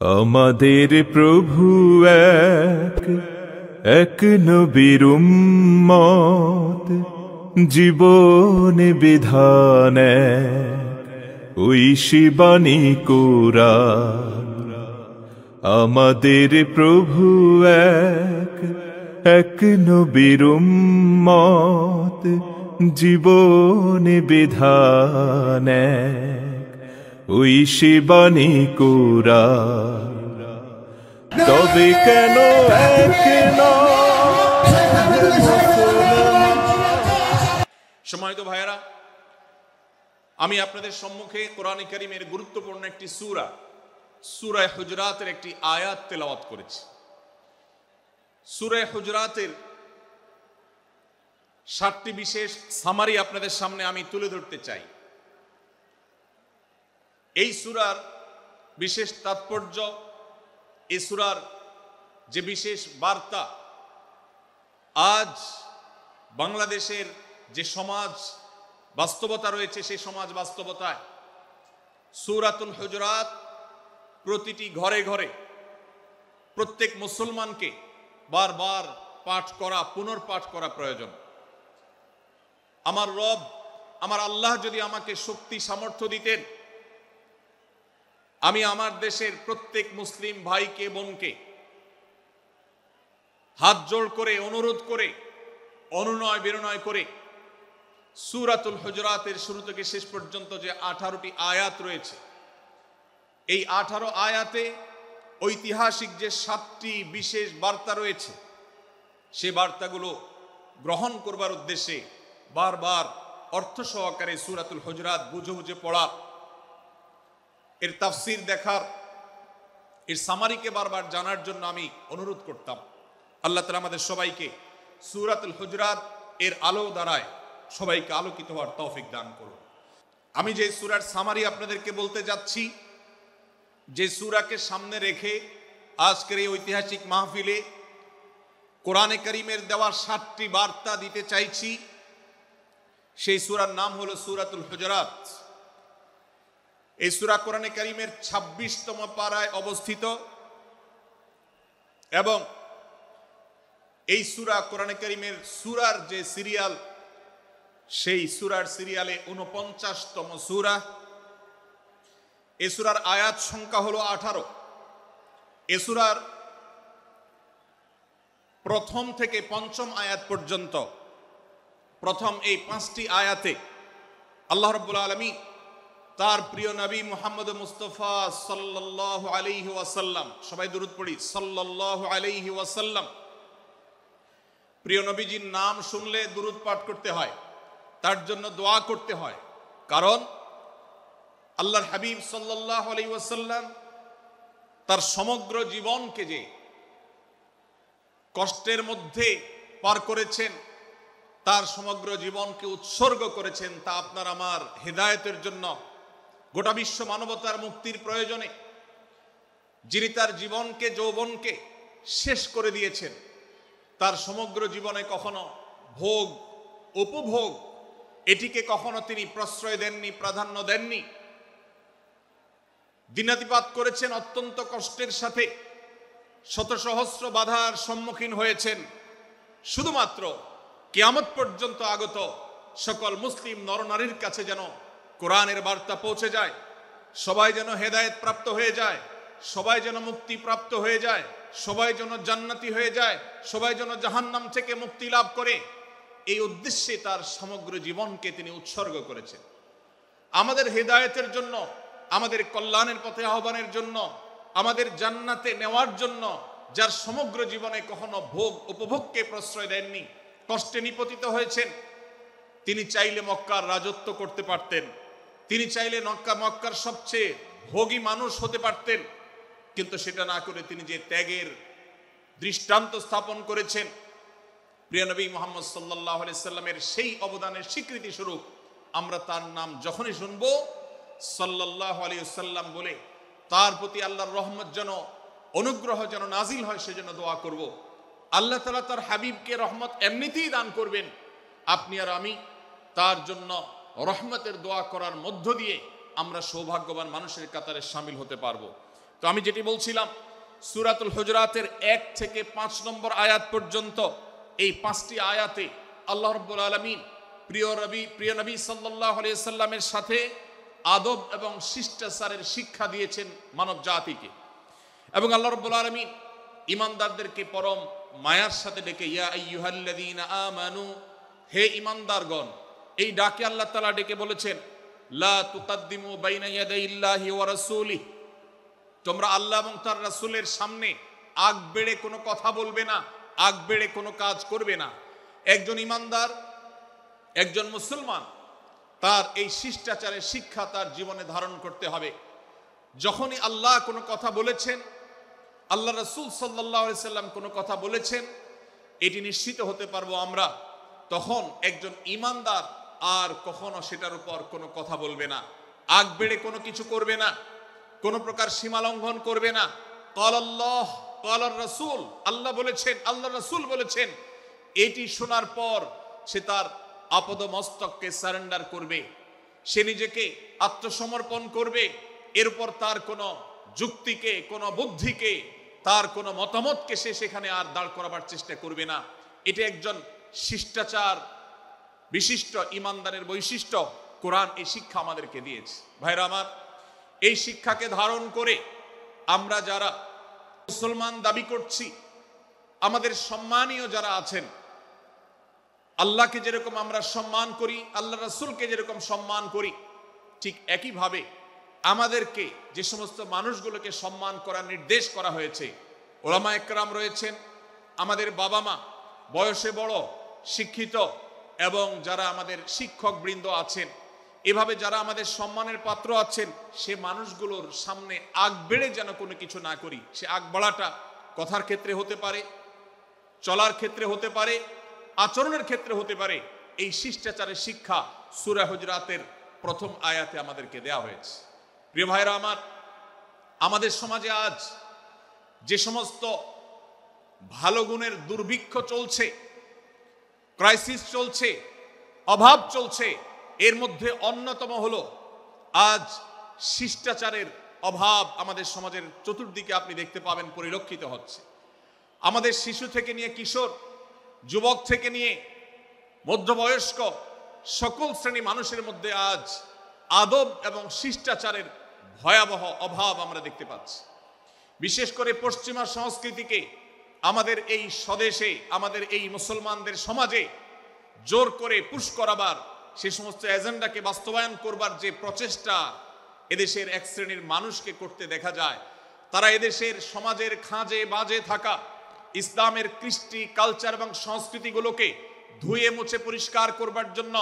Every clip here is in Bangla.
আমাদের প্রভু এক এক নবীর উম্মত, জীবন বিধান ঐশী বাণী কোরআন। আমাদের প্রভু এক এক নবীর উম্মত, জীবন বিধান ঐশী বাণী কোরআন। তবে কেন এক সম্মানিত ভাইয়েরা, আমি আপনাদের সম্মুখে কোরআনে কারীমের গুরুত্বপূর্ণ একটি সূরা সূরা হুজরাতের একটি আয়াত তেলাওয়াত করেছি। সূরা হুজরাতের 7টি বিশেষ সামারি আপনাদের সামনে আমি তুলে ধরতে চাই। এই সূরার বিশেষ তাৎপর্য, এই সূরার যে বিশেষ বার্তা, আজ বাংলাদেশের যে সমাজ বাস্তবতা রয়েছে, সেই সমাজ বাস্তবতায় সূরাতুল হুজরাত প্রতিটি ঘরে ঘরে প্রত্যেক মুসলমানকে বারবার পাঠ করা, পুনর্পাঠ করা প্রয়োজন। আমার রব, আমার আল্লাহ যদি আমাকে শক্তি সামর্থ্য দিতেন, আমি আমার দেশের প্রত্যেক মুসলিম ভাইকে বোনকে হাত জোড় করে অনুরোধ করে, অনুনয় বিনয় করে সূরাতুল হুজরাতের শুরু থেকে শেষ পর্যন্ত যে 18টি আয়াত রয়েছে, এই 18 আয়াতে ঐতিহাসিক যে 7টি বিশেষ বার্তা রয়েছে, সে বার্তাগুলো গ্রহণ করবার উদ্দেশ্যে বারবার অর্থ সহকারে সূরাতুল হুজরাত বুঝে বুঝে পড়া, এর তাফসীর দেখার, এর সামারিকে বারবার জানার জন্য আমি অনুরোধ করতাম। আল্লাহ তাআলা আমাদের সবাইকে সূরাতুল হুজরাত এর আলো দ্বারায় সবাইকে আলোকিত হওয়ার তৌফিক দান করুন। আমি যে সূরার সামারি আপনাদেরকে বলতে যাচ্ছি, যে সূরাকে সামনে রেখে আজকের এই ঐতিহাসিক মাহফিলে কোরআনে কারীমের দেওয়া 7টি বার্তা দিতে চাইছি, সেই সূরার নাম হলো সূরাতুল হুজরাত। এই সূরা কোরআনে কারীমের 26তম পারায় অবস্থিত এবং এই সূরা কোরআনে কারীমের সূরার যে সিরিয়াল, সেই সূরার সিরিয়ালে 49তম সূরা। এই সূরার আয়াত সংখ্যা হলো 18। এই সূরার প্রথম থেকে পঞ্চম আয়াত পর্যন্ত, প্রথম এই 5টি আয়াতে আল্লাহ রাব্বুল আলামিন তার প্রিয় নবী মুহাম্মদ মুস্তাফা সাল্লাল্লাহু আলাইহি ওয়াসাল্লাম, সবাই দুরূদ পড়ি, সাল্লাল্লাহু আলাইহি ওয়াসাল্লাম, প্রিয় নবীজির নাম শুনলে দুরূদ পাঠ করতে হয়, তার জন্য দোয়া করতে হয়। কারণ আল্লাহর হাবিব সাল্লাল্লাহু আলাইহি ওয়াসাল্লাম তার সমগ্র জীবনকে যে কষ্টের মধ্যে পার করেছেন, তার সমগ্র জীবনকে উৎসর্গ করেছেন, তা আপনার আমার হেদায়েতের জন্য, গোটা বিশ্ব মানবতার মুক্তির প্রয়োজনে। যিনি তার জীবনকে, যৌবনকে শেষ করে দিয়েছেন, তার সমগ্র জীবনে কখনো ভোগ, উপভোগ, এটিকে কখনো তিনি প্রশ্রয় দেননি, প্রাধান্য দেননি। দিনাতিপাত করেছেন অত্যন্ত কষ্টের সাথে, শত সহস্র বাধার সম্মুখীন হয়েছেন, শুধুমাত্র কিয়ামত পর্যন্ত আগত সকল মুসলিম নরনারীর কাছে যেন কোরআনের বার্তা পৌঁছে যায়, সবাই যেন হেদায়েত প্রাপ্ত হয়ে যায়, সবাই যেন মুক্তি প্রাপ্ত হয়ে যায়, সবাই যেন জান্নাতি হয়ে যায়, সবাই যেন জাহান্নাম থেকে মুক্তি লাভ করে, এই উদ্দেশ্যে তার সমগ্র জীবনকে তিনি উৎসর্গ করেছেন। আমাদের হেদায়েতের জন্য, আমাদের কল্যাণের পথে আহ্বানের জন্য, আমাদের জান্নাতে নেওয়ার জন্য, যার সমগ্র জীবনে কখনো ভোগ উপভোগকে প্রশ্রয় দেননি, কষ্টে নিপতিত হয়েছেন। তিনি চাইলে মক্কার রাজত্ব করতে পারতেন, তিনি চাইলে মক্কার সবচেয়ে ভোগী মানুষ হতে পারতেন, কিন্তু সেটা না করে তিনি যে ত্যাগের দৃষ্টান্ত স্থাপন করেছেন, প্রিয় নবী মুহাম্মদ সাল্লাল্লাহু আলাইহি সাল্লামের সেই অবদানের স্বীকৃতি স্বরূপ আমরা তার নাম যখনই শুনবো সাল্লাল্লাহু আলাইহি সাল্লাম বলে তার প্রতি আল্লাহর রহমত যেন, অনুগ্রহ যেন নাজিল হয়, সেজন্য দোয়া করব। আল্লাহ তাআলা তার হাবিবকে রহমত এমনিতেই দান করবেন, আপনি আর আমি তার জন্য রহমতের দোয়া করার মধ্য দিয়ে আমরা সৌভাগ্যবান মানুষের কাতারে শামিল হতে পারবো। তো আমি যেটি বলছিলাম, সূরাতুল হুজুরাতের 1 থেকে 5 নম্বর আয়াত পর্যন্ত এই 5টি আয়াতে আল্লাহ রাব্বুল আলামিন প্রিয় নবী সাল্লাল্লাহু আলাইহি সাল্লামের সাথে আদব এবং শিষ্টাচারের শিক্ষা দিয়েছেন মানব জাতিকে। এবং আল্লাহ রাব্বুল আলামিন ঈমানদারদেরকে পরম মায়ার সাথে ডেকে ইয়া আইয়ুহাল্লাযীনা আমানু, হে ঈমানদারগণ, এই ডাকে আল্লাহ তাআলা ডেকে বলেছেন লা তুকাদ্দিমু বাইনা ইয়াদাইল্লাহি ওয়া রাসূলিহি, তোমরা আল্লাহ এবং তার রাসূলের সামনে আগ বেড়ে কোনো কথা বলবে না, আগ বেড়ে কোনো কাজ করবে না। একজন ঈমানদার, একজন মুসলমান, তার এই শিষ্টাচারের শিক্ষা তার জীবনে ধারণ করতে হবে। যখনই আল্লাহ কোনো কথা বলেছেন, আল্লাহ রাসূল সাল্লাল্লাহু আলাইহি সাল্লাম কোনো কথা বলেছেন, এটি নিশ্চিত হতে পারবো আমরা, তখন একজন ঈমানদার আর কখনো সেটার উপর কোনো কথা বলবে না, আগ বেড়ে কোনো কিছু করবে না, কোনো প্রকার সীমা লঙ্ঘন করবে না। ক্বাল আল্লাহ ক্বাল রাসূল, আল্লাহ বলেছেন, আল্লাহ রাসূল বলেছেন, এটি শোনার পর সে তার আপদমস্তককে সারেন্ডার করবে, সে নিজেকে আত্মসমর্পণ করবে। এরপর তার কোনো যুক্তিকে, কোনো বুদ্ধিকে, তার কোনো মতামতকে সে সেখানে আর দাঁড় করাবার চেষ্টা করবে না। এটা একজন শিষ্টাচার বিশিষ্ট ঈমানদারের বৈশিষ্ট্য। কোরআন এই শিক্ষা আমাদেরকে দিয়েছে। ভাইরা আমার, এই শিক্ষাকে ধারণ করে আমরা যারা মুসলমান দাবি করছি, আমাদের সম্মানীয় যারা আছেন, আল্লাহকে যেরকম আমরা সম্মান করি, আল্লাহ রাসূলকে যেরকম সম্মান করি, ঠিক একইভাবে আমাদেরকে যে সমস্ত মানুষগুলোকে সম্মান করার নির্দেশ করা হয়েছে, ওলামা একরাম রয়েছেন, আমাদের বাবা মা, বয়সে বড়, শিক্ষিত, এবং যারা আমাদের শিক্ষক বৃন্দ আছেন, এভাবে যারা আমাদের সম্মানের পাত্র আছেন, সে মানুষগুলোর সামনে আগ বেড়ে যেন কোনো কিছু না করি। সে আগ বাড়াটা কথার ক্ষেত্রে হতে পারে, চলার ক্ষেত্রে হতে পারে, আচরণের ক্ষেত্রে হতে পারে। এই শিষ্টাচারের শিক্ষা সূরা হুজুরাতের প্রথম আয়াতে আমাদেরকে দেওয়া হয়েছে। প্রিয় ভাইরা আমার, আমাদের সমাজে আজ যে সমস্ত ভালো গুণের দুর্ভিক্ষ চলছে, ক্রাইসিস চলছে, অভাব চলছে, এর মধ্যে অন্যতম হলো আজ শিষ্টাচারের অভাব। আমাদের সমাজের চতুর্দিকে আপনি দেখতে পাবেন পরিলক্ষিত হচ্ছে। আমাদের শিশু থেকে নিয়ে কিশোর, যুবক থেকে নিয়ে মধ্যবয়স্ক, সকল শ্রেণী মানুষের মধ্যে আজ আদব এবং শিষ্টাচারের ভয়াবহ অভাব আমরা দেখতে পাচ্ছি। বিশেষ করে পশ্চিমা সংস্কৃতিকে আমাদের এই স্বদেশে, আমাদের এই মুসলমানদের সমাজে জোর করে পুশ করাবার, সে সমস্ত এজেন্ডাকে বাস্তবায়ন করবার যে প্রচেষ্টা এদেশের এক শ্রেণীর মানুষকে করতে দেখা যায়, তারা এদেশের সমাজের খাঁজে বাজে থাকা ইসলামের কৃষ্টি, কালচার এবং সংস্কৃতিগুলোকে ধুয়ে মুছে পরিষ্কার করবার জন্য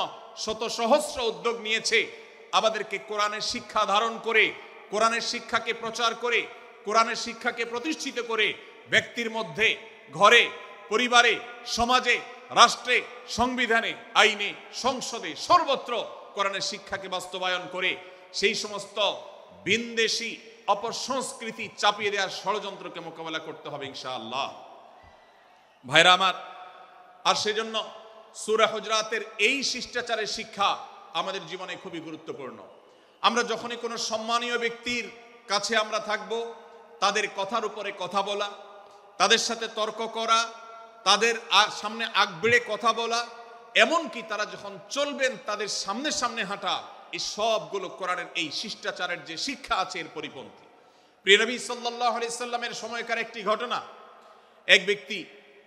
শত সহস্র উদ্যোগ নিয়েছে। আমাদেরকে কোরআনের শিক্ষা ধারণ করে, কোরআনের শিক্ষাকে প্রচার করে, কোরআনের শিক্ষাকে প্রতিষ্ঠিত করে ব্যক্তির মধ্যে, ঘরে, পরিবারে, সমাজে, রাষ্ট্রে, সংবিধানে, আইনে, সংসদে, সর্বত্র কোরআনের শিক্ষাকে বাস্তবায়ন করে সেই সমস্ত বিন্দেশী অপসংস্কৃতি চাপিয়ে দেওয়ার ষড়যন্ত্রকে মোকাবেলা করতে হবে ইনশাআল্লাহ। ভাইরা আমার, আর সেজন্য সূরা হুজুরাতের এই শিষ্টাচারের শিক্ষা আমাদের জীবনে খুবই গুরুত্বপূর্ণ। আমরা যখনই কোনো সম্মানীয় ব্যক্তির কাছে আমরা থাকব, তাদের কথার উপরে কথা বলা, তাদের সাথে তর্ক করা, তাদের সামনে আগ বেড়ে কথা বলা, এমনকি তারা যখন চলবেন তাদের সামনে সামনে হাঁটা, এই সবগুলো কোরআনের এই শিষ্টাচারের যে শিক্ষা আছে এর পরিপন্থী। প্রিয় নবী সাল্লাল্লাহু আলাইহি সাল্লামের সময়কার একটি ঘটনা, এক ব্যক্তি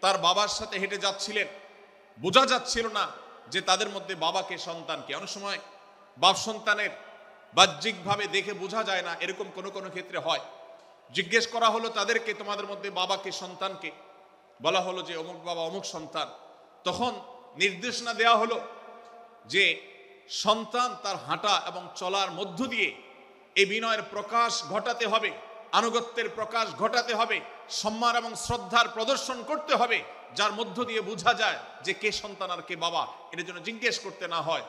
তার বাবার সাথে হেঁটে যাচ্ছিলেন, বোঝা যাচ্ছিল না যে তাদের মধ্যে বাবাকে সন্তানকে। অনেক সময় বাপ সন্তানের বাহ্যিকভাবে দেখে বোঝা যায় না, এরকম কোনো কোনো ক্ষেত্রে হয়। জিজ্ঞেস করা হলো তাদেরকে, তোমাদের মধ্যে বাবাকে সন্তানকে? বলা হলো যে অমুক বাবা, অমুক সন্তান। তখন নির্দেশনা দেওয়া হলো যে সন্তান তার হাঁটা এবং চলার মধ্য দিয়ে এই বিনয়ের প্রকাশ ঘটাতে হবে, আনুগত্যের প্রকাশ ঘটাতে হবে, সম্মান এবং শ্রদ্ধার প্রদর্শন করতে হবে, যার মধ্য দিয়ে বোঝা যায় যে কে সন্তান আর কে বাবা, এর জন্য জিজ্ঞেস করতে না হয়।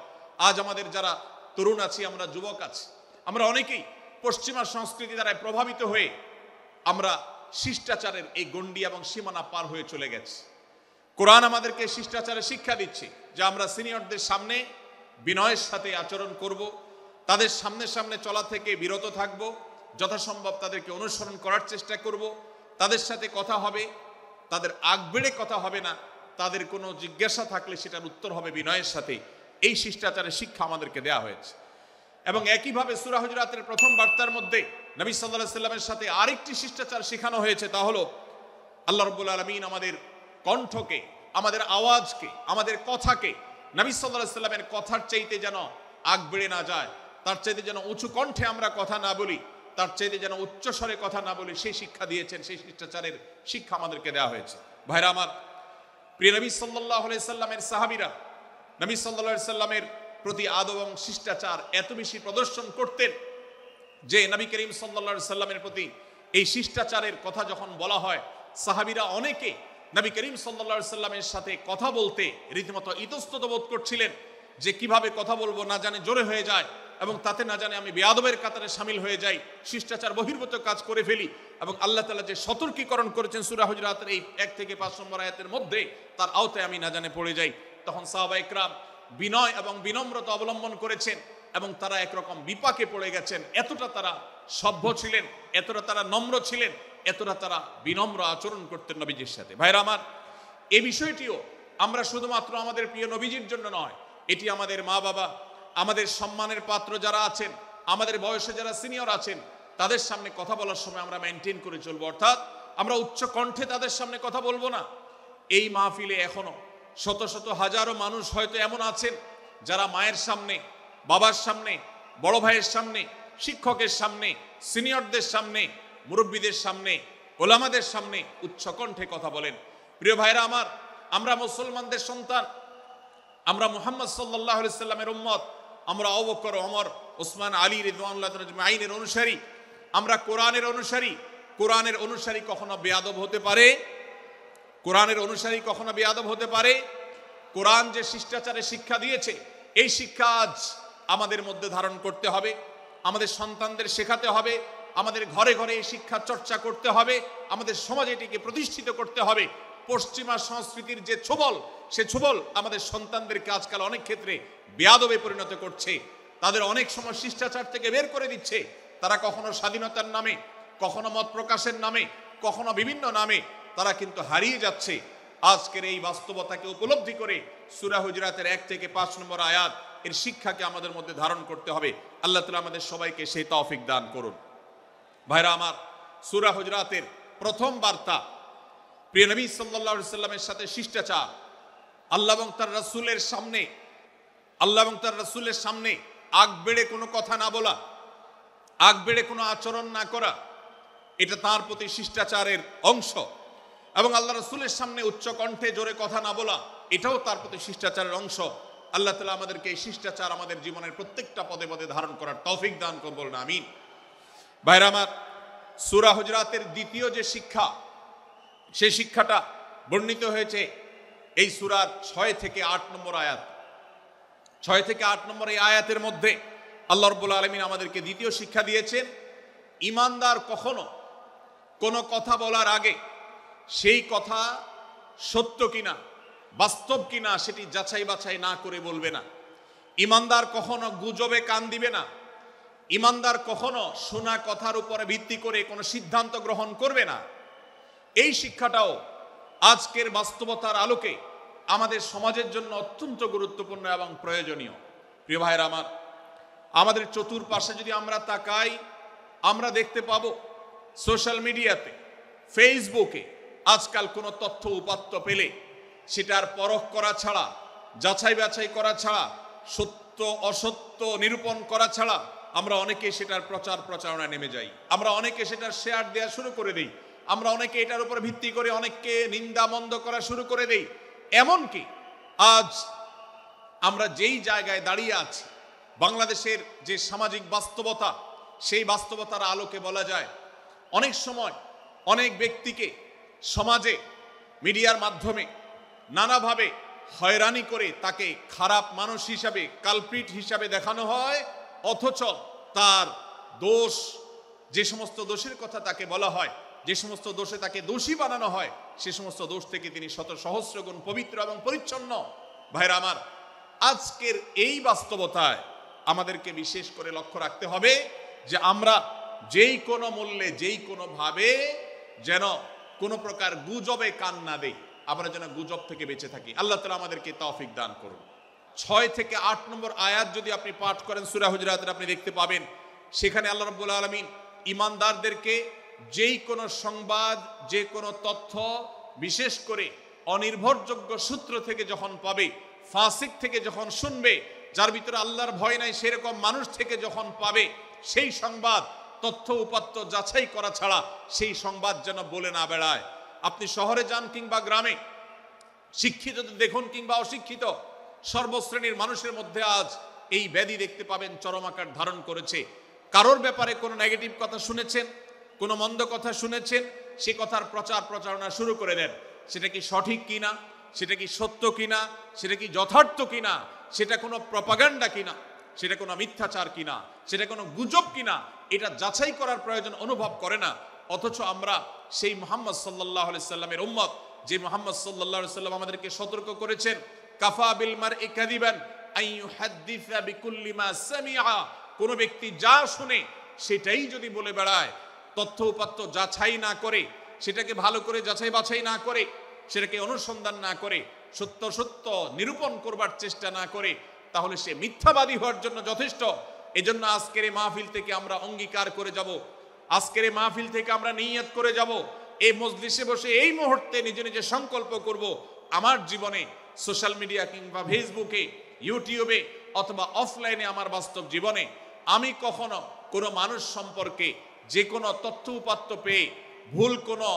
আজ আমাদের যারা তরুণ আছি, আমরা যুবক আছি, আমরা অনেকেই পশ্চিমা সংস্কৃতি দ্বারা প্রভাবিত হয়ে আমরা শিষ্টাচারের এই গণ্ডি এবং সীমানা পার হয়ে চলে গেছি। কোরআন আমাদেরকে শিষ্টাচারের শিক্ষা দিচ্ছে যে আমরা সিনিয়রদের সামনে বিনয়ের সাথে আচরণ করব, তাদের সামনে সামনে চলা থেকে বিরত থাকব, যথাসম্ভব তাদেরকে অনুসরণ করার চেষ্টা করব, তাদের সাথে কথা হবে, তাদের আগবেড়ে কথা হবে না, তাদের কোনো জিজ্ঞাসা থাকলে সেটার উত্তর হবে বিনয়ের সাথে। এই শিষ্টাচারের শিক্ষা আমাদেরকে দেওয়া হয়েছে। এবং একইভাবে সূরা হুজুরাতের প্রথম বার্তার মধ্যে নবী সাল্লাল্লাহু আলাইহি সাল্লামের সাথে আরেকটি শিষ্টাচার শেখানো হয়েছে, তা হলো আল্লাহ রাব্বুল আলামিন আমাদের কণ্ঠকে, আমাদের আওয়াজকে, আমাদের কথাকে নবী সাল্লাল্লাহু আলাইহি সাল্লামের কথার চাইতে যেন আগ বেড়ে না যায়, তার চাইতে যেন উঁচু কণ্ঠে আমরা কথা না বলি, তার চাইতে যেন উচ্চ স্বরে কথা না বলি, সেই শিক্ষা দিয়েছেন, সেই শিষ্টাচারের শিক্ষা আমাদেরকে দেওয়া হয়েছে। ভাইরা আমার, প্রিয় নবী সাল্লাল্লাহু আলাইহি সাল্লামের সাহাবীরা নবী সাল্লাল্লাহু আলাইহি সাল্লামের প্রতি আদব এবং শিষ্টাচার এত বেশি প্রদর্শন করতেন যে নবী করিম সাল্লাল্লাহু আলাইহি সাল্লামের প্রতি এই শিষ্টাচারের কথা যখন বলা হয়, সাহাবীরা অনেকে নবী করিম সাল্লাল্লাহু আলাইহি সাল্লামের সাথে কথা বলতে রীতিমতো ইতস্তত বোধ করছিলেন যে কিভাবে কথা বলবো, না জানে জোরে হয়ে যায় এবং তাতে না জানে আমি বেয়াদবের কাতারে শামিল হয়ে যাই, শিষ্টাচার বহির্ভূত কাজ করে ফেলি। এবং আল্লাহ তাআলা যে সতর্কীকরণ করেছেন সূরা হুজুরাতের এই 1 থেকে 5 নম্বর আয়াতের মধ্যে, তার আওতায় আমি না জানে পড়ে যাই। তখন সাহাবায়ে কেরাম বিনয় এবং বিনম্রতা অবলম্বন করেছেন এবং তারা একরকম বিপাকে পড়ে গেছেন। এতটা তারা সভ্য ছিলেন, এতটা তারা নম্র ছিলেন, এতটা তারা বিনম্র আচরণ করতেন নবীজির সাথে। ভাইরা আমার, এই বিষয়টিও আমরা শুধুমাত্র আমাদের প্রিয় নবীজির জন্য নয়, এটি আমাদের মা বাবা, আমাদের সম্মানের পাত্র যারা আছেন, আমাদের বয়সে যারা সিনিয়র আছেন, তাদের সামনে কথা বলার সময় আমরা মেনটেন করে চলবো। অর্থাৎ আমরা উচ্চ কণ্ঠে তাদের সামনে কথা বলবো না। এই মাহফিলে এখনো শত শত হাজারো মানুষ হয়তো এমন আছেন যারা মায়ের সামনে, বাবার সামনে, বড় ভাইয়ের সামনে, শিক্ষকের সামনে, সিনিয়রদের সামনে, মুরব্বীদের সামনে, ওলামাদের সামনে উচ্চ কণ্ঠে কথা বলেন। প্রিয় ভাইরা আমার, আমরা মুসলমানদের সন্তান, আমরা মুহাম্মদ সাল্লাল্লাহু আলাইহি সাল্লামের উম্মত, আমরা আবু বকর, ওমর, ওসমান, আলী রাদিয়াল্লাহু আজমাইনের অনুসারী, আমরা কোরআনের অনুসারী। কোরআনের অনুসারী কখনো বেয়াদব হতে পারে? কোরআনের অনুসারী কখনো বেয়াদব হতে পারে? কোরআন যে শিষ্টাচারের শিক্ষা দিয়েছে, এই শিক্ষা আজ আমাদের মধ্যে ধারণ করতে হবে, আমাদের সন্তানদের শেখাতে হবে, আমাদের ঘরে ঘরে এই শিক্ষা চর্চা করতে হবে, আমাদের সমাজে এটিকে প্রতিষ্ঠিত করতে হবে। পশ্চিমা সংস্কৃতির যে ছোবল, সে ছোবল আমাদের সন্তানদেরকে আজকাল অনেক ক্ষেত্রে বেয়াদবে পরিণত করছে, তাদের অনেক সময় শিষ্টাচার থেকে বের করে দিচ্ছে। তারা কখনো স্বাধীনতার নামে, কখনো মত প্রকাশের নামে, কখনো বিভিন্ন নামে তারা কিন্তু হারিয়ে যাচ্ছে। আজকের এই বাস্তবতাকে উপলব্ধি করে সূরা হুজুরাতের 1 থেকে 5 নম্বর আয়াত এর শিক্ষাকে আমাদের মধ্যে ধারণ করতে হবে। আল্লাহ তাআলা আমাদের সবাইকে সেই তৌফিক দান করুন। ভাইরা আমার, সূরা হুজুরাতের প্রথম বার্তা প্রিয় নবী সাল্লাল্লাহু আলাইহি সাল্লামের সাথে শিষ্টাচার। আল্লাহ এবং তার রাসূলের সামনে, আল্লাহ এবং তার রাসূলের সামনে আগ বেড়ে কোনো কথা না বলা, আগ বেড়ে কোনো আচরণ না করা, এটা তার প্রতি শিষ্টাচারের অংশ। এবং আল্লাহ রাসূলের সামনে উচ্চ কণ্ঠে জোরে কথা না বলা, এটাও তার প্রতি শিষ্টাচারের অংশ। আল্লাহ তাআলা আমাদেরকে এই শিষ্টাচার আমাদের জীবনের প্রত্যেকটা পদে পদে ধারণ করার তৌফিক দান করুন, বলুন আমিন। ভাইরা আমার, সূরা হুজুরাতের দ্বিতীয় যে শিক্ষা, সেই শিক্ষাটা বর্ণিত হয়েছে এই সূরার 6 থেকে 8 নম্বর আয়াত। 6 থেকে 8 নম্বর এই আয়াতের মধ্যে আল্লাহ রাব্বুল আলামিন আমাদেরকে দ্বিতীয় শিক্ষা দিয়েছেন, ঈমানদার কখনো কোনো কথা বলার আগে সেই কথা সত্য কিনা, বাস্তব কিনা সেটি যাচাই বাছাই না করে বলবে না। ঈমানদার কখনো গুজবে কান দিবে না। ঈমানদার কখনো শোনা কথার উপরে ভিত্তি করে কোনো সিদ্ধান্ত গ্রহণ করবে না। এই শিক্ষাটাও আজকের বাস্তবতার আলোকে আমাদের সমাজের জন্য অত্যন্ত গুরুত্বপূর্ণ এবং প্রয়োজনীয়। প্রিয় ভাইরা আমার, আমাদের চতুর্পাশে যদি আমরা তাকাই, আমরা দেখতে পাবো সোশ্যাল মিডিয়াতে, ফেসবুকে আজকাল কোনো তথ্য উপাত্ত পেলে সেটার পরখ করা ছাড়া, যাচাই বাছাই করা ছাড়া, সত্য অসত্য নিরূপণ করা ছাড়া আমরা অনেকে সেটার প্রচার প্রচারণায় নেমে যাই। আমরা অনেকে সেটার শেয়ার দেওয়া শুরু করে দিই। আমরা অনেকে এটার উপর ভিত্তি করে অনেককে নিন্দা মন্দ করা শুরু করে দেই। এমনকি আজ আমরা যেই জায়গায় দাঁড়িয়ে আছি, বাংলাদেশের যে সামাজিক বাস্তবতা, সেই বাস্তবতার আলোকে বলা যায় অনেক সময় অনেক ব্যক্তিকে সমাজে মিডিয়ার মাধ্যমে নানাভাবে হয়রানি করে তাকে খারাপ মানুষ হিসাবে, কালপ্রিট হিসাবে দেখানো হয়, অথচ তার দোষ, যে সমস্ত দোষের কথা তাকে বলা হয়, যে সমস্ত দোষে তাকে দোষী বানানো হয়, সে সমস্ত দোষ থেকে তিনি শত সহস্র গুণ পবিত্র এবং পরিচ্ছন্ন। ভাইরা আমার, আজকের এই বাস্তবতায় আমাদেরকে বিশেষ করে লক্ষ্য রাখতে হবে যে আমরা যেই কোনো মূল্যে যেই কোনো ভাবে যেন কোনো প্রকার গুজবে কান না দেই, আমরা যেন গুজব থেকে বেঁচে থাকি। আল্লাহ তাআলা আমাদেরকে তৌফিক দান করুন। 6 থেকে 8 নম্বর আয়াত যদি আপনি পাঠ করেন সূরা হুজুরাতের, আপনি দেখতে পাবেন সেখানে আল্লাহ রাব্বুল আলামিন ঈমানদারদেরকে যেই কোনো সংবাদ, যে কোনো তথ্য, বিশেষ করে অনির্ভরযোগ্য সূত্র থেকে যখন পাবে, ফাসিক থেকে যখন শুনবে, যার ভিতরে আল্লাহর ভয় নাই সেরকম মানুষ থেকে যখন পাবে, সেই সংবাদ তথ্য উপাত্ত যাচাই করা ছাড়া সেই সংবাদ যেন বলে না বেড়ায়। আপনি শহরে যান কিংবা গ্রামে, শিক্ষিত দেখুন কিংবা অশিক্ষিত, সর্বশ্রেণীর মানুষের মধ্যে আজ এই ব্যাধি দেখতে পাবেন চরম আকার ধারণ করেছে। কারোর ব্যাপারে কোনো নেগেটিভ কথা শুনেছেন, কোনো মন্দ কথা শুনেছেন, সে কথার প্রচার প্রচারণা শুরু করে দেন। সেটা কি সঠিক কিনা, সেটা কি সত্য কিনা, সেটা কি যথার্থ কিনা, সেটা কোনো প্রপাগান্ডা কিনা, সেটা কোনো মিথ্যাচার কিনা, সেটা কোনো গুজব কিনা, এটা যাচাই করার প্রয়োজন অনুভব করে না। অথচ আমরা সেই মুহাম্মদ সাল্লাল্লাহু আলাইহি সাল্লামের উম্মত, যে মুহাম্মদ সাল্লাল্লাহু আলাইহি সাল্লাম আমাদেরকে সতর্ক করেছেন, কাফা বিল মারই কাযিবান আন ইউহাদ্দিসা বিকুল্লি মা সামিআ, কোন ব্যক্তি যা শুনে সেটাই যদি বলে বেড়ায়, তথ্য উপাত্ত যাচাই না করে, সেটাকে ভালো করে যাচাই বাছাই না করে, সেটাকে অনুসন্ধান না করে, সত্য সত্য নিরূপণ করবার চেষ্টা না করে, তাহলে সে মিথ্যাবাদী হওয়ার জন্য যথেষ্ট। এজন্য আজকের এই মাহফিল থেকে আমরা অঙ্গীকার করে যাব, আজকের এই মাহফিল থেকে আমরা নিয়ত করে যাব, এই মজলিসে বসে এই মুহূর্তে নিজে নিজে সংকল্প করব, আমার জীবনে সোশ্যাল মিডিয়া কিংবা ফেসবুকে, ইউটিউবে অথবা অফলাইনে আমার বাস্তব জীবনে আমি কখনো কোনো মানুষ সম্পর্কে যে কোনো তথ্য উপাত্ত পেয়ে ভুল কোনো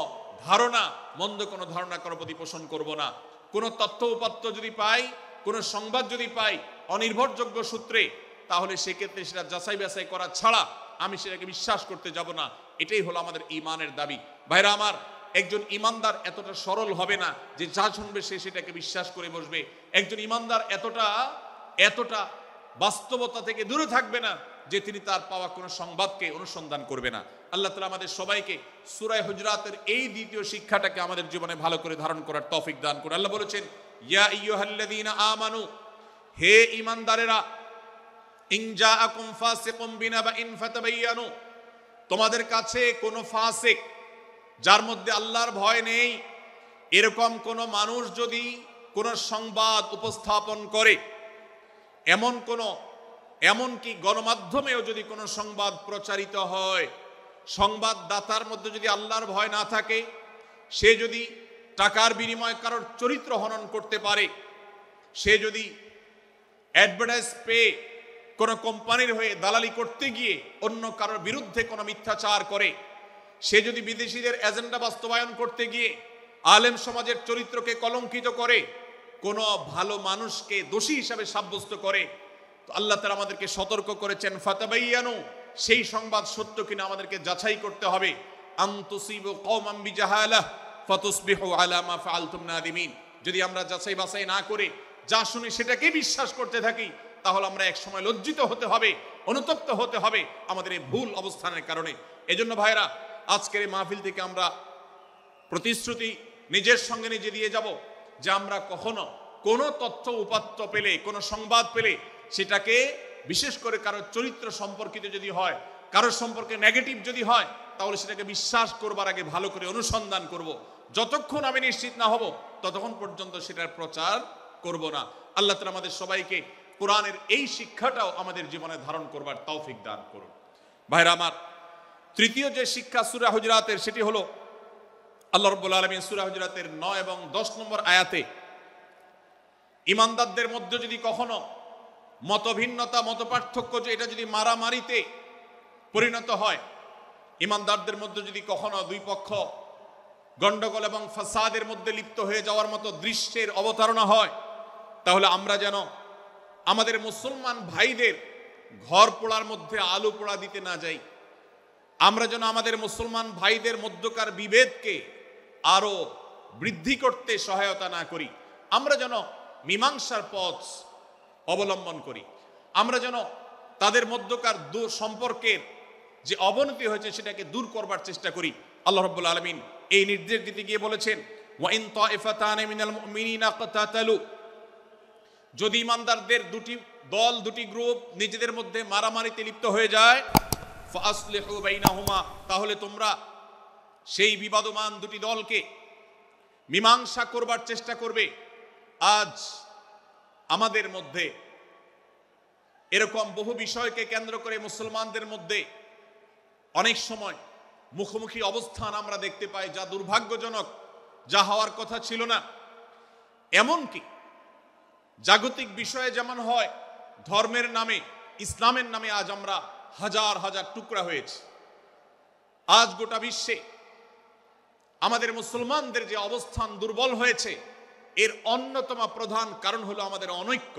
ধারণা, মন্দ কোনো ধারণা কারো প্রতি পোষণ করব না। কোনো তথ্য উপাত্ত যদি পাই, কোনো সংবাদ যদি পাই অনির্ভরযোগ্য সূত্রে, তাহলে সেক্ষেত্রে সেটা যাচাই বাছাই করা ছাড়া আমি সেটাকে বিশ্বাস করতে যাব না। এটাই হলো আমাদের ঈমানের দাবি। ভাইরা আমার, একজন ঈমানদার এতটা সরল হবে না যে যা শুনবে সে সেটাকে বিশ্বাস করে বসবে। একজন ঈমানদার এতটা বাস্তবতা থেকে দূরে থাকবে না যে তিনি তার পাওয়া কোনো সংবাদকে অনুসন্ধান করবে না। আল্লাহ তাআলা আমাদের সবাইকে সূরা হুজুরাতের এই দ্বিতীয় শিক্ষাটাকে আমাদের জীবনে ভালো করে ধারণ করার তৌফিক দান করুন। আল্লাহ বলেছেন, ইয়া আইয়ুহাল্লাযীনা আমানু, হে ঈমানদারেরা, ইন জাআকুম ফাসিকুম বিনাবাইন ফাতাবায়ানু, তোমাদের কাছে কোনো ফাসিক, যার মধ্যে আল্লাহর ভয় নেই, এরকম কোন মানুষ যদি কোন সংবাদ উপস্থাপন করে, এমনকি গণমাধ্যমেও যদি কোনো সংবাদ প্রচারিত হয়, সংবাদদাতার মধ্যে যদি আল্লাহর ভয় না থাকে, সে যদি টাকার বিনিময়ে কারোর চরিত্র হনন করতে পারে, সে যদি অ্যাডভার্টাইজ পেয়ে কোনো কোম্পানির হয়ে দালালি করতে গিয়ে অন্য কারোর বিরুদ্ধে কোনো মিথ্যাচার করে, সে যদি বিদেশিদের এজেন্ডা বাস্তবায়ন করতে গিয়ে আলেম সমাজের চরিত্রকে কলঙ্কিত করে, কোনো ভালো মানুষকে দোষী হিসাবে সাব্যস্ত করে, তো আল্লাহ তাআলা আমাদেরকে সতর্ক করেছেন, ফাতাবায়ানু, সেই সংবাদ সত্য কিনা আমাদেরকে যাচাই করতে হবে। আন তুসিবু কওমান বিজাহালাহ ফাতুসবিহু আলা মা ফাআলতুম নাদিমিন, যদি আমরা যাচাই বাছাই না করে যা শুনি সেটাকে বিশ্বাস করতে থাকি, তাহলে আমরা এক সময় লজ্জিত হতে হবে, অনুতপ্ত হতে হবে আমাদের এই ভুল অবস্থানের কারণে। এজন্য ভাইরা, আজকের এই মাহফিল থেকে আমরা প্রতিশ্রুতি নিজের সঙ্গে নিজে দিয়ে যাব যে আমরা কখনো কোনো তথ্য উপাত্ত পেলে, কোনো সংবাদ পেলে, সেটাকে বিশেষ করে কারোর চরিত্র সম্পর্কিত যদি হয়, কারোর সম্পর্কে নেগেটিভ যদি হয়, তাহলে সেটাকে বিশ্বাস করবার আগে ভালো করে অনুসন্ধান করব। যতক্ষণ আমি নিশ্চিত না হব ততক্ষণ পর্যন্ত সেটার প্রচার করব না। আল্লাহ তাআলা আমাদের সবাইকে কোরআনের এই শিক্ষাটাও আমাদের জীবনে ধারণ করবার তৌফিক দান করুন। ভাইরা আমার, তৃতীয় যে শিক্ষা সূরা হুজুরাতের, সেটি হলো আল্লাহ রাব্বুল আলামিন সূরা হুজুরাতের 9 এবং 10 নম্বর আয়াতে ঈমানদারদের মধ্যে যদি কখনো মতভিন্নতা, মতপার্থক্য, যে এটা যদি মারামারিতে পরিণত হয়, ঈমানদারদের মধ্যে যদি কখনো দুই পক্ষ গন্ডগোল এবং ফাসাদের মধ্যে লিপ্ত হয়ে যাওয়ার মতো দৃশ্যের অবতারণা হয়, তাহলে আমরা যেন আমাদের মুসলমান ভাইদের ঘর পোড়ার মধ্যে আলু পোড়া দিতে না যাই। আমরা যেন আমাদের মুসলমান ভাইদের মধ্যকার বিভেদকে আরো বৃদ্ধি করতে সহায়তা না করি। আমরা যেন মীমাংসার পথ অবলম্বন করি। আমরা যেন তাদের মধ্যকার সম্পর্কের যে অবনতি হয়েছে সেটাকে দূর করবার চেষ্টা করি। আল্লাহ রাব্বুল আলামিন এই নির্দেশ দিতে গিয়ে বলেছেন, ওয়া ইন তাইফাতান মিনাল মুমিনিনা ইকতাতালু, যদি ঈমানদারদের দুটি দল, দুটি গ্রুপ নিজেদের মধ্যে মারামারিতে লিপ্ত হয়ে যায়, ফাসলিহু বাইনাহুমা, তাহলে তোমরা সেই বিবাদমান দুটি দলকে মীমাংসা করবার চেষ্টা করবে। আজ আমাদের মধ্যে এরকম বহু বিষয়কে কেন্দ্র করে মুসলমানদের মধ্যে অনেক সময় মুখোমুখি অবস্থান আমরা দেখতে পাই, যা দুর্ভাগ্যজনক, যা হওয়ার কথা ছিল না। এমনকি জাগতিক বিষয়ে যেমন হয়, ধর্মের নামে, ইসলামের নামে আজ আমরা হাজার হাজার টুকরা হয়েছি। আজ গোটা বিশ্বে আমাদের মুসলমানদের যে অবস্থান দুর্বল হয়েছে, এর অন্যতম প্রধান কারণ হলো আমাদের অনৈক্য।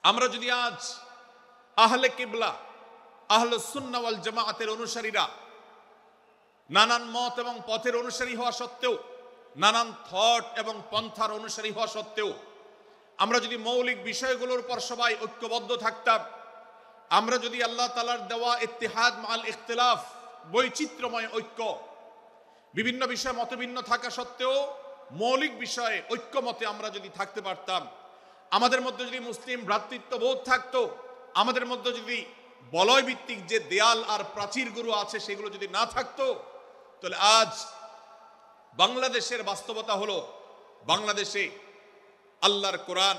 আমরা যদি আজ আহলে কিবলা, আহলে সুন্নাহ ওয়াল জামাআতের অনুসারীরা নানান মত এবং পথের অনুসারী হওয়া সত্ত্বেও, নানান থট এবং পন্থার অনুসারী হওয়া সত্ত্বেও, আমরা যদি মৌলিক বিষয়গুলোর উপর সবাই ঐক্যবদ্ধ থাকতাম, আমরা যদি আল্লাহ তাআলার দেওয়া ইত্তিহাদ মাল ইখতিলাফ, বৈচিত্র্যময় ঐক্য, বিভিন্ন বিষয়ে মতভিন্ন থাকা সত্ত্বেও মৌলিক বিষয়ে ঐক্যমতে আমরা যদি থাকতে পারতাম, আমাদের মধ্যে যদি মুসলিম ভ্রাতৃত্ববোধ থাকতো, আমাদের মধ্যে যদি বলয় ভিত্তিক যে দেয়াল আর প্রাচীরগুলো আছে সেগুলো যদি না থাকতো, তাহলে আজ বাংলাদেশের বাস্তবতা হলো, বাংলাদেশে আল্লাহর কোরআন,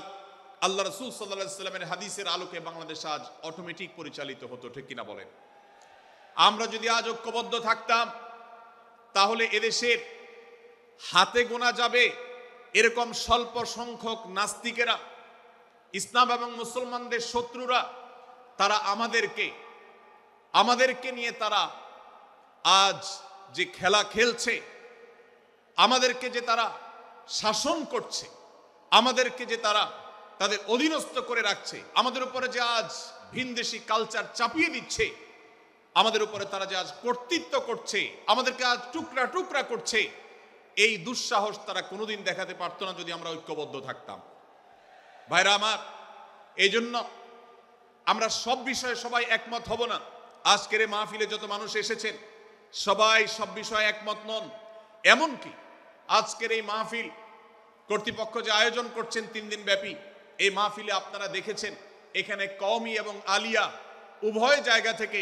আল্লাহ রাসূল সাল্লাল্লাহু আলাইহি ওয়াসাল্লামের হাদিসের আলোকে বাংলাদেশ আজ অটোমেটিক পরিচালিত হতো, ঠিক কিনা বলেন? আমরা যদি আজ ঐক্যবদ্ধ থাকতাম, তাহলে এদেশের হাতে গোনা যাবে এরকম স্বল্প সংখ্যক নাস্তিকেরা, ইসলাম এবং মুসলমানদের শত্রুরা, তারা আমাদেরকে নিয়ে তারা আজ যে খেলা খেলছে, আমাদেরকে যে তারা শাসন করছে, আমাদেরকে যে তারা তাদের অধীনস্থ করে রাখছে, আমাদের উপরে যে আজ ভিনদেশি কালচার চাপিয়ে দিচ্ছে, আমাদের উপরে তারা যে আজ কর্তৃত্ব করছে, আমাদেরকে আজ টুকরা টুকরা করছে, এই দুঃসাহস তারা কোনোদিন দেখাতে পারতো না যদি আমরা ঐক্যবদ্ধ থাকতাম। ভাইরা আমার, এই জন্য আমরা সব বিষয়ে সবাই একমত হব না। আজকের এই মাহফিলে যত মানুষ এসেছেন সবাই সব বিষয়ে একমত নন। এমনকি আজকের এই মাহফিল কর্তৃপক্ষ যে আয়োজন করছেন 3 দিন ব্যাপী, এই মাহফিলে আপনারা দেখেছেন এখানে কওমি এবং আলিয়া উভয় জায়গা থেকে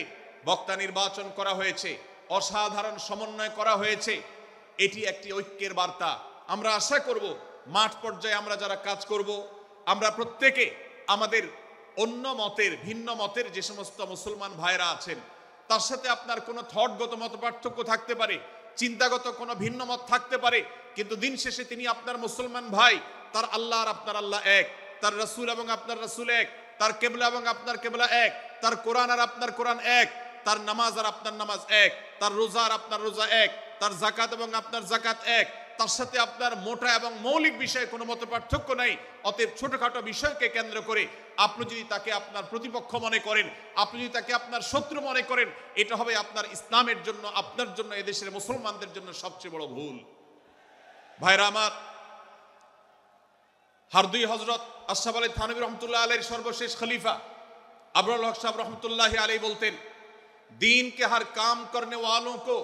বক্তা নির্বাচন করা হয়েছে, অসাধারণ সমন্বয় করা হয়েছে। এটি একটি ঐক্যের বার্তা। আমরা আশা করব মাঠ পর্যায়ে আমরা যারা কাজ করব, আমরা প্রত্যেকে আমাদের অন্য মতের, ভিন্ন মতের যে সমস্ত মুসলমান ভাইরা আছেন, তার সাথে আপনার কোনো থটগত মত পার্থক্য থাকতে পারে, চিন্তাগত কোনো ভিন্ন মত থাকতে পারে, কিন্তু দিন শেষে তিনি আপনার মুসলমান ভাই। তার আল্লাহ আর আপনার আল্লাহ এক, তার রাসূল এবং আপনার রাসূল এক, তার কিবলা এবং আপনার কিবলা এক, তার কোরআন আর আপনার কোরআন এক, তার নামাজ আর আপনার নামাজ এক, তার রোজা আর আপনার রোজা এক, তার যাকাত এবং আপনার যাকাত এক, তার সাথে আপনার মোটা এবং মৌলিক বিষয়ে কোনো মত পার্থক্য নাই। অতএব ছোটখাটো বিষয়কে কেন্দ্র করে আপনি যদি তাকে আপনার প্রতিপক্ষ মনে করেন, আপনি যদি তাকে আপনার শত্রু মনে করেন, এটা হবে আপনার ইসলামের জন্য, আপনার জন্য, এদেশের মুসলমানদের জন্য সবচেয়ে বড় ভুল। ভাইরা আমার, হারদুই হযরত আশরাফ আলী থানভী রহমতুল্লাহ আলাইহির সর্বশেষ খলিফা আবরাল হক সাহেব রহমতুল্লাহ আলাইহি বলতেন, दीन के हर काम करने वालों को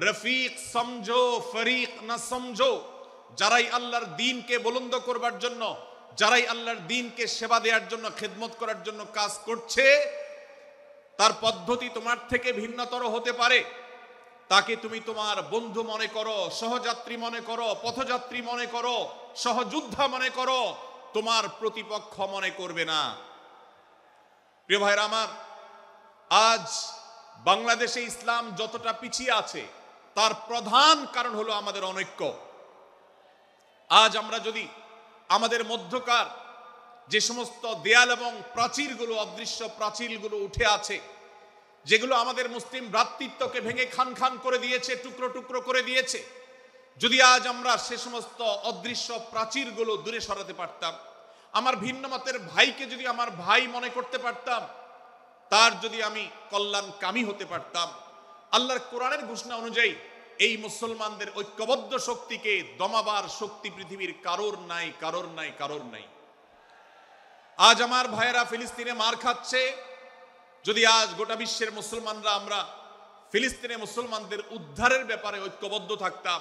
रफीक समझो, फरीक ना समझो। যারাই আল্লাহর দ্বীনকে বুলন্দ করবার জন্য, যারাই আল্লাহর দ্বীনকে সেবা দেওয়ার জন্য, খেদমত করার জন্য কাজ করছে, তার পদ্ধতি তোমার থেকে ভিন্নতর হতে পারে, তাকে তুমি তোমার বন্ধু মনে করো, সহযাত্রী মনে করো, পথযাত্রী মনে করো, সহযোদ্ধা মনে করো, তোমার প্রতিপক্ষ মনে করবে না। প্রিয় ভাইরা আমার, আজ বাংলাদেশে ইসলাম যতটা পিছিয়ে আছে তার প্রধান কারণ হলো আমাদের অনৈক্য। আজ আমরা যদি আমাদের মধ্যকার যে সমস্ত দেয়াল এবং প্রাচীরগুলো, অদৃশ্য প্রাচীরগুলো উঠে আছে, যেগুলো আমাদের মুসলিম ভ্রাতৃত্বকে ভেঙে খান খান করে দিয়েছে, টুকরো টুকরো করে দিয়েছে, যদি আজ আমরা সে সমস্ত অদৃশ্য প্রাচীরগুলো দূরে সরাতে পারতাম, আমার ভিন্ন মতের ভাইকে যদি আমার ভাই মনে করতে পারতাম, তার যদি আমি কল্যাণকামী হতে পারতাম, আল্লাহর কোরআনের ঘোষণা অনুযায়ী এই মুসলমানদের ঐক্যবদ্ধ শক্তিকে দমাবার শক্তি পৃথিবীর কারোর নাই, কারোর নাই, কারোর নাই। আজ আমার ভাইয়েরা ফিলিস্তিনে মার খাচ্ছে, যদি আজ গোটা বিশ্বের মুসলমানরা আমরা ফিলিস্তিনে মুসলমানদের উদ্ধারের ব্যাপারে ঐক্যবদ্ধ থাকতাম,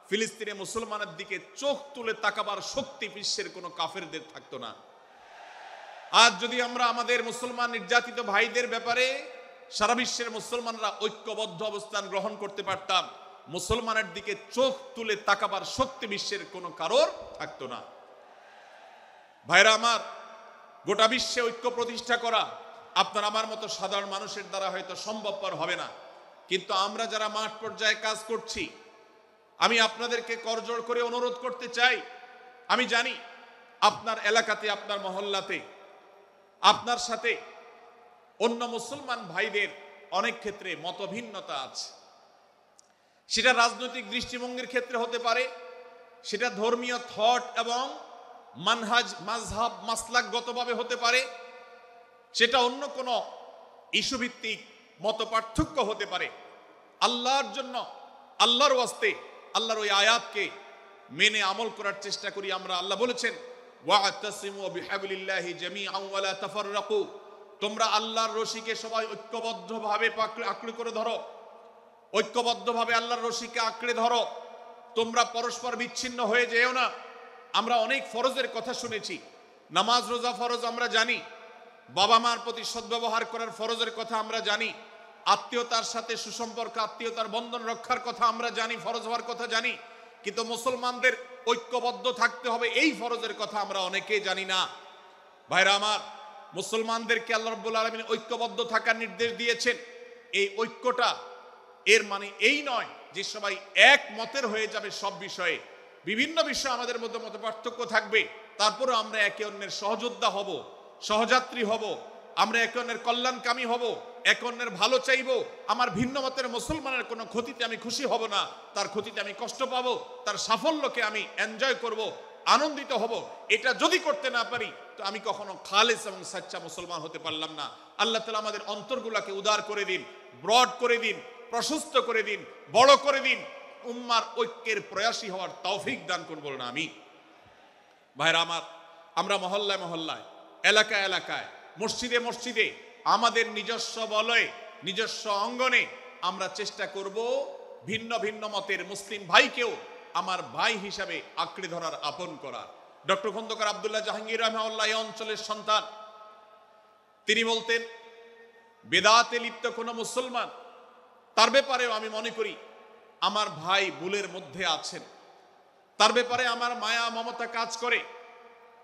ফিলিস্তিনে মুসলমানের দিকে চোখ তুলে তাকাবার শক্তি বিশ্বের কোনো কাফেরদের থাকতো না। আজ যদি আমরা আমাদের মুসলমান নির্যাতিত ভাইদের ব্যাপারে সারা বিশ্বের মুসলমানরা ঐক্যবদ্ধ অবস্থান গ্রহণ করতে পারতাম, মুসলমানের দিকে চোখ তুলে তাকাবার শক্তি বিশ্বের কোনো কারোর থাকতো না। ভাইরা আমার, গোটা বিশ্বে ঐক্য প্রতিষ্ঠা করা আপনার আমার মতো সাধারণ মানুষের দ্বারা হয়তো সম্ভবপর হবে না, কিন্তু আমরা যারা মাঠ পর্যায়ে কাজ করছি, আমি আপনাদেরকে করজোড় করে অনুরোধ করতে চাই। আমি জানি আপনার এলাকাতে, আপনার মহল্লাতে আপনার সাথে অন্য মুসলমান ভাইদের অনেক ক্ষেত্রে মতভিন্নতা আছে। সেটা রাজনৈতিক দৃষ্টিভঙ্গির ক্ষেত্রে হতে পারে, সেটা ধর্মীয় থট এবং মানহাজ মাযহাব মাসলাকগতভাবে হতে পারে, সেটা অন্য কোনো ইস্যুভিত্তিক মত পার্থক্য হতে পারে। আল্লাহর জন্য, আল্লাহর ওয়াস্তে, আল্লাহর ওই আয়াতকে মেনে আমল করার চেষ্টা করি আমরা। আল্লাহ বলেছেন, ওয়া'তাসিমু বিহাবলিল্লাহি জামিআন ওয়া লা তাফাররাকু, তোমরা আল্লাহর রশিকে সবাই ঐক্যবদ্ধভাবে আঁকড়ে করে ধরো, ঐক্যবদ্ধভাবে আল্লাহর রশিকে আঁকড়ে ধরো, তোমরা পরস্পর বিচ্ছিন্ন হয়ে যেও না। আমরা অনেক ফরজের কথা শুনেছি, নামাজ রোজা ফরজ আমরা জানি, বাবা মার প্রতি সদ্ব্যবহার করার ফরজের কথা আমরা জানি, আত্মীয়তার সাথে সুসম্পর্ক, আত্মীয়তার বন্ধন রক্ষার কথা আমরা জানি, ফরজ হওয়ার কথা জানি, কিন্তু মুসলমানদের ঐক্যবদ্ধ থাকতে হবে এই ফরজের কথা আমরা অনেকেই জানি না। ভাইরা আমার, মুসলমানদেরকে আল্লাহ রাব্বুল আলামিন ঐক্যবদ্ধ থাকার নির্দেশ দিয়েছেন। এই ঐক্যটা এর মানে এই নয় যে সবাই এক মতের হয়ে যাবে সব বিষয়ে। বিভিন্ন বিষয়ে আমাদের মধ্যে মত পার্থক্য থাকবে, তারপরে আমরা একে অন্যের সহযোদ্ধা হব, সহযাত্রী হব, আমরা একে অন্যের কল্যাণকামী হব, একে অন্যের ভালো চাইব। আমার ভিন্ন মতের মুসলমানের কোনো ক্ষতিতে আমি খুশি হব না, তার ক্ষতিতে আমি কষ্ট পাবো, তার সাফল্যকে আমি এনজয় করব, আনন্দিত হব। এটা যদি করতে না পারি তো আমি কখনো খালেস এবং সাচ্চা মুসলমান হতে পারলাম না। আল্লাহ তাআলা আমাদের অন্তরগুলোকে উদার করে দিন, ব্রড করে দিন, প্রশস্ত করে দিন, বড় করে দিন, উম্মার ঐক্যের প্রয়াসী হওয়ার তৌফিক দান করুন বলুন আমিন। ভাইরা আমার, আমরা মহল্লায় মহল্লায়, এলাকায় এলাকায়, মসজিদে মসজিদে, আমাদের নিজস্ব বলয়ে, নিজস্ব অঙ্গনে আমরা চেষ্টা করব ভিন্ন ভিন্ন মতের মুসলিম ভাইকেও আমার ভাই হিসাবে আঁকড়ে ধরার, আপন করার। ডক্টর খন্দকার আব্দুল্লাহ জাহাঙ্গীর রাহমাহুল্লাহ এই অঞ্চলের সন্তান। তিনি বলতেন, বেদাতে লিপ্ত কোনো মুসলমান, তার ব্যাপারেও আমি মনে করি আমার ভাই ভুলের মধ্যে আছেন, তার ব্যাপারে আমার মায়া মমতা কাজ করে,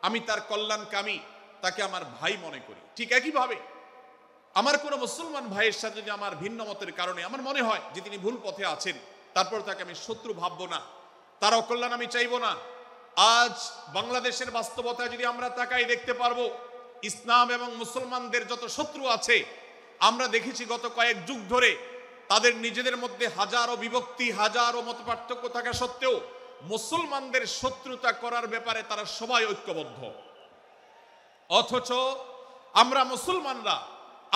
আমি তার কল্যাণকামী, তাকে আমার ভাই মনে করি। ঠিক একইভাবে আমার কোনো মুসলমান ভাইয়ের সাথে যদি আমার ভিন্ন মতের কারণে আমার মনে হয় যে তিনি ভুল পথে আছেন, তারপর তাকে আমি শত্রু ভাববো না, তার অকল্যাণ আমি চাইবো না। আজ বাংলাদেশের বাস্তবতায় যদি আমরা তাকাই, দেখতে পারবো ইসলাম এবং মুসলমানদের যত শত্রু আছে, আমরা দেখেছি গত কয়েক যুগ ধরে তাদের নিজেদের মধ্যে হাজারো বিভক্তি, হাজারো মত পার্থক্য থাকা সত্ত্বেও মুসলমানদের শত্রুতা করার ব্যাপারে তারা সবাই ঐক্যবদ্ধ। অথচ আমরা মুসলমানরা,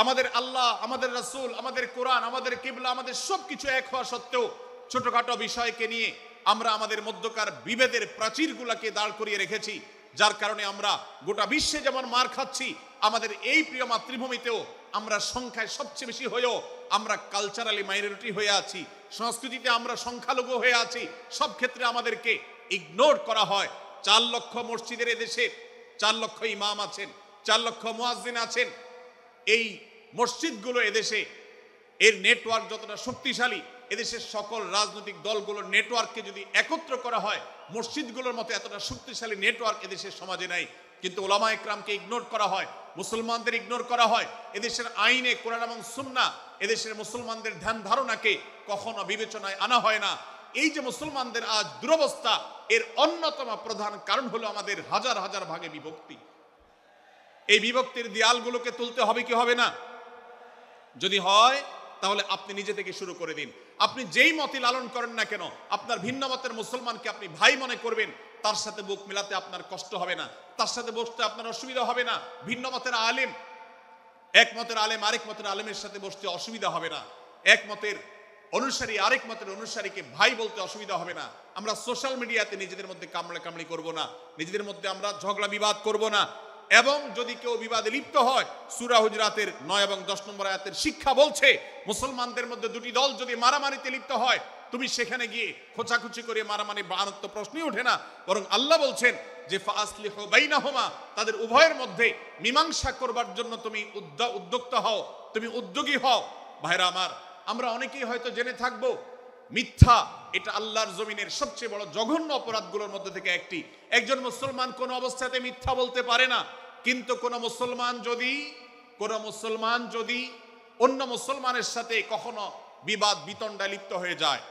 আমাদের আল্লাহ, আমাদের রাসূল, আমাদের কোরআন, আমাদের কিবলা, আমাদের সবকিছু এক হওয়া সত্ত্বেও ছোটখাটো বিষয়কে নিয়ে আমরা আমাদের মধ্যকার বিভেদের প্রাচীরগুলোকে দাঁড় করিয়ে রেখেছি, যার কারণে আমরা গোটা বিশ্বে যেমন মার খাচ্ছি, আমাদের এই প্রিয় মাতৃভূমিতেও আমরা সংখ্যায় সবচেয়ে বেশি হয়েও আমরা কালচারালি মাইনরিটি হয়ে আছি, সংস্কৃতিতে আমরা সংখ্যালঘু হয়ে আছি। সব ক্ষেত্রে আমাদেরকে ইগনোর করা হয়। 4 লক্ষ মসজিদের এদেশে 4 লক্ষ ইমাম আছেন, 4 লক্ষ মুয়াজ্জিন আছেন। এই মসজিদগুলো এদেশে, এর নেটওয়ার্ক যতটা শক্তিশালী, এদেশের সকল রাজনৈতিক দলগুলোর নেটওয়ার্ককে যদি একত্র করা হয়, মসজিদগুলোর মতো এতটা শক্তিশালী নেটওয়ার্ক এদেশের সমাজে নাই। কিন্তু ওলামা একরামকে ইগনোর করা হয়, মুসলমানদের ইগনোর করা হয়। এদেশের আইনে কোরআন এবং সুন্নাহ এদেশের মুসলমানদের ধ্যান ধারণাকে কখনো বিবেচনায় আনা হয় না। এই যে মুসলমানদের আজ দুরবস্থা, এর অন্যতম প্রধান কারণ হলো আমাদের হাজার হাজার ভাগে বিভক্তি। এই বিভক্তির দেয়ালগুলোকে তুলতে হবে কি হবে না? যদি হয় তাহলে আপনি নিজে থেকে শুরু করে দিন। আপনি যেই মতই লালন করেন না কেন, আপনার ভিন্ন মতের মুসলমানকে আপনি ভাই মনে করবেন, তার সাথে বুক মিলাতে আপনার কষ্ট হবে না, তার সাথে বসতে আপনার অসুবিধা হবে না। ভিন্ন মতের আলেম, এক মতের আলেম আরেক মতের আলেমের সাথে বসতে অসুবিধা হবে না। এক মতের অনুসারী আরেক মতের অনুসারীকে ভাই বলতে অসুবিধা হবে না। আমরা সোশ্যাল মিডিয়াতে নিজেদের মধ্যে কামড়াকামড়ি করব না, নিজেদের মধ্যে আমরা ঝগড়া বিবাদ করব না। এবং যদি কেউ বিবাদে লিপ্ত হয়, সূরা হুজরাতের 9 এবং 10 নম্বর আয়াতের শিক্ষা বলছে, মুসলমানদের মধ্যে দুটি দল যদি মারামারিতে লিপ্ত হয়, তুমি সেখানে গিয়ে খোঁচাখুচি করে মারামারি বানানোর তো প্রশ্নই ওঠে না। বরং আল্লাহ বলছেন যে ফাসলিহু বাইনাহুমা, তাদের উভয়ের মধ্যে মীমাংসা করবার জন্য তুমি উদ্যোক্তা হও, তুমি উদ্যোগী হও। ভাইরা আমার, আমরা অনেকেই হয়তো জেনে থাকবো মিথ্যা এটা আল্লাহর জমিনের সবচেয়ে বড় জঘন্য অপরাধগুলোর মধ্যে থেকে একটি। একজন মুসলমান কোন অবস্থাতে মিথ্যা বলতে পারে না, কিন্তু কোন মুসলমান যদি অন্য মুসলমানের সাথে কখনো বিবাদ বিতণ্ডায় লিপ্ত হয়ে যায়,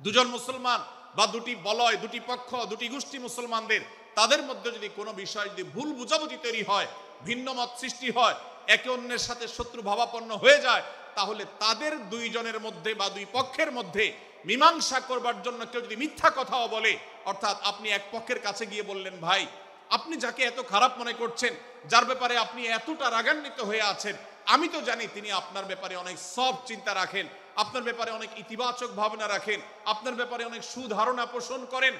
দুজন মুসলমান বা দুটি বলয়, দুটি পক্ষ, দুটি গোষ্ঠী মুসলমানদের, তাদের মধ্যে যদি কোনো বিষয় যদি ভুল বুঝাবুঝি তৈরি হয়, ভিন্ন মত সৃষ্টি হয়, একে অন্যের সাথে শত্রু ভাবাপন্ন হয়ে যায়, তাহলে তাদের দুইজনের মধ্যে বা দুই পক্ষের মধ্যে মীমাংসা করবার জন্য কেউ যদি মিথ্যা কথাও বলে, অর্থাৎ আপনি এক পক্ষের কাছে গিয়ে বললেন, ভাই আপনি যাকে এত খারাপ মনে করছেন, যার ব্যাপারে আপনি এতটা রাগান্বিত হয়ে আছেন, আমি তো জানি তিনি আপনার ব্যাপারে অনেক সফট চিন্তা রাখেন, আপনার ব্যাপারে অনেক ইতিবাচক ভাবনা রাখেন, আপনার ব্যাপারে অনেক সুধারণা পোষণ করেন।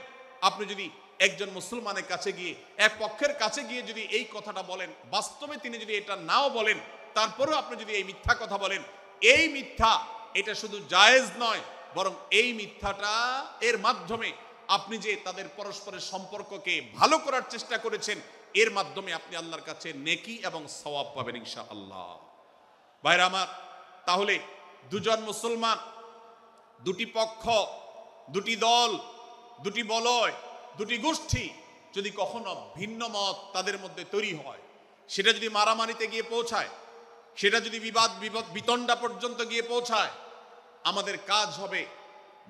আপনি যদি একজন মুসলমানের কাছে গিয়ে, এক পক্ষের কাছে গিয়ে যদি এই কথাটা বলেন, বাস্তবে তিনি যদি এটা নাও বলেন, তারপরেও আপনি যদি এই মিথ্যা কথা বলেন, এই মিথ্যা এটা শুধু জায়েজ নয়, বরং এই মিথ্যাটা এর মাধ্যমে আপনি যে তাদের পরস্পরের সম্পর্ককে ভালো করার চেষ্টা করেছেন, এর মাধ্যমে আপনি আল্লাহর কাছে নেকি এবং সওয়াব পাবেন ইনশাআল্লাহ। ভাইরা আমার, তাহলে দুজন মুসলমান, দুটি পক্ষ, দুটি দল, দুটি বলয়, দুটি গোষ্ঠী যদি কখনো ভিন্ন মত তাদের মধ্যে তৈরি হয়, সেটা যদি মারামারিতে গিয়ে পৌঁছায়, সেটা যদি বিবাদ বিতণ্ডা পর্যন্ত গিয়ে পৌঁছায়, আমাদের কাজ হবে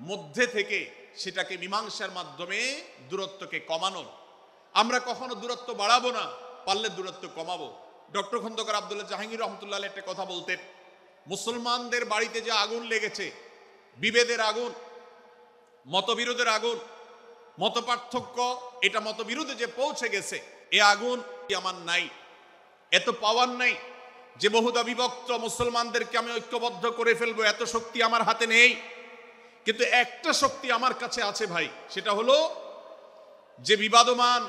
মধ্যে থেকে সেটাকে মীমাংসার মাধ্যমে দূরত্বকে কমানো। আমরা কখনো দূরত্ব বাড়াবো না, পারলে দূরত্ব কমাবো। ডক্টর খন্দকার আব্দুল্লাহ জাহাঙ্গীর রহমতুল্লাহ একটা কথা বলতেন, মুসলমানদের বাড়িতে যে আগুন লেগেছে, বিভেদের আগুন, মতবিরোধের আগুন, মত পার্থক্য, এটা মতবিরোধে যে পৌঁছে গেছে, এ আগুন আমার নাই, এত পাওয়ার নাই যে বহুদা বিভক্ত মুসলমানদেরকে আমি ঐক্যবদ্ধ করে ফেলবো, এত শক্তি আমার হাতে নেই। কিন্তু একটা শক্তি আমার কাছে আছে ভাই, সেটা হলো যে বিবাদমান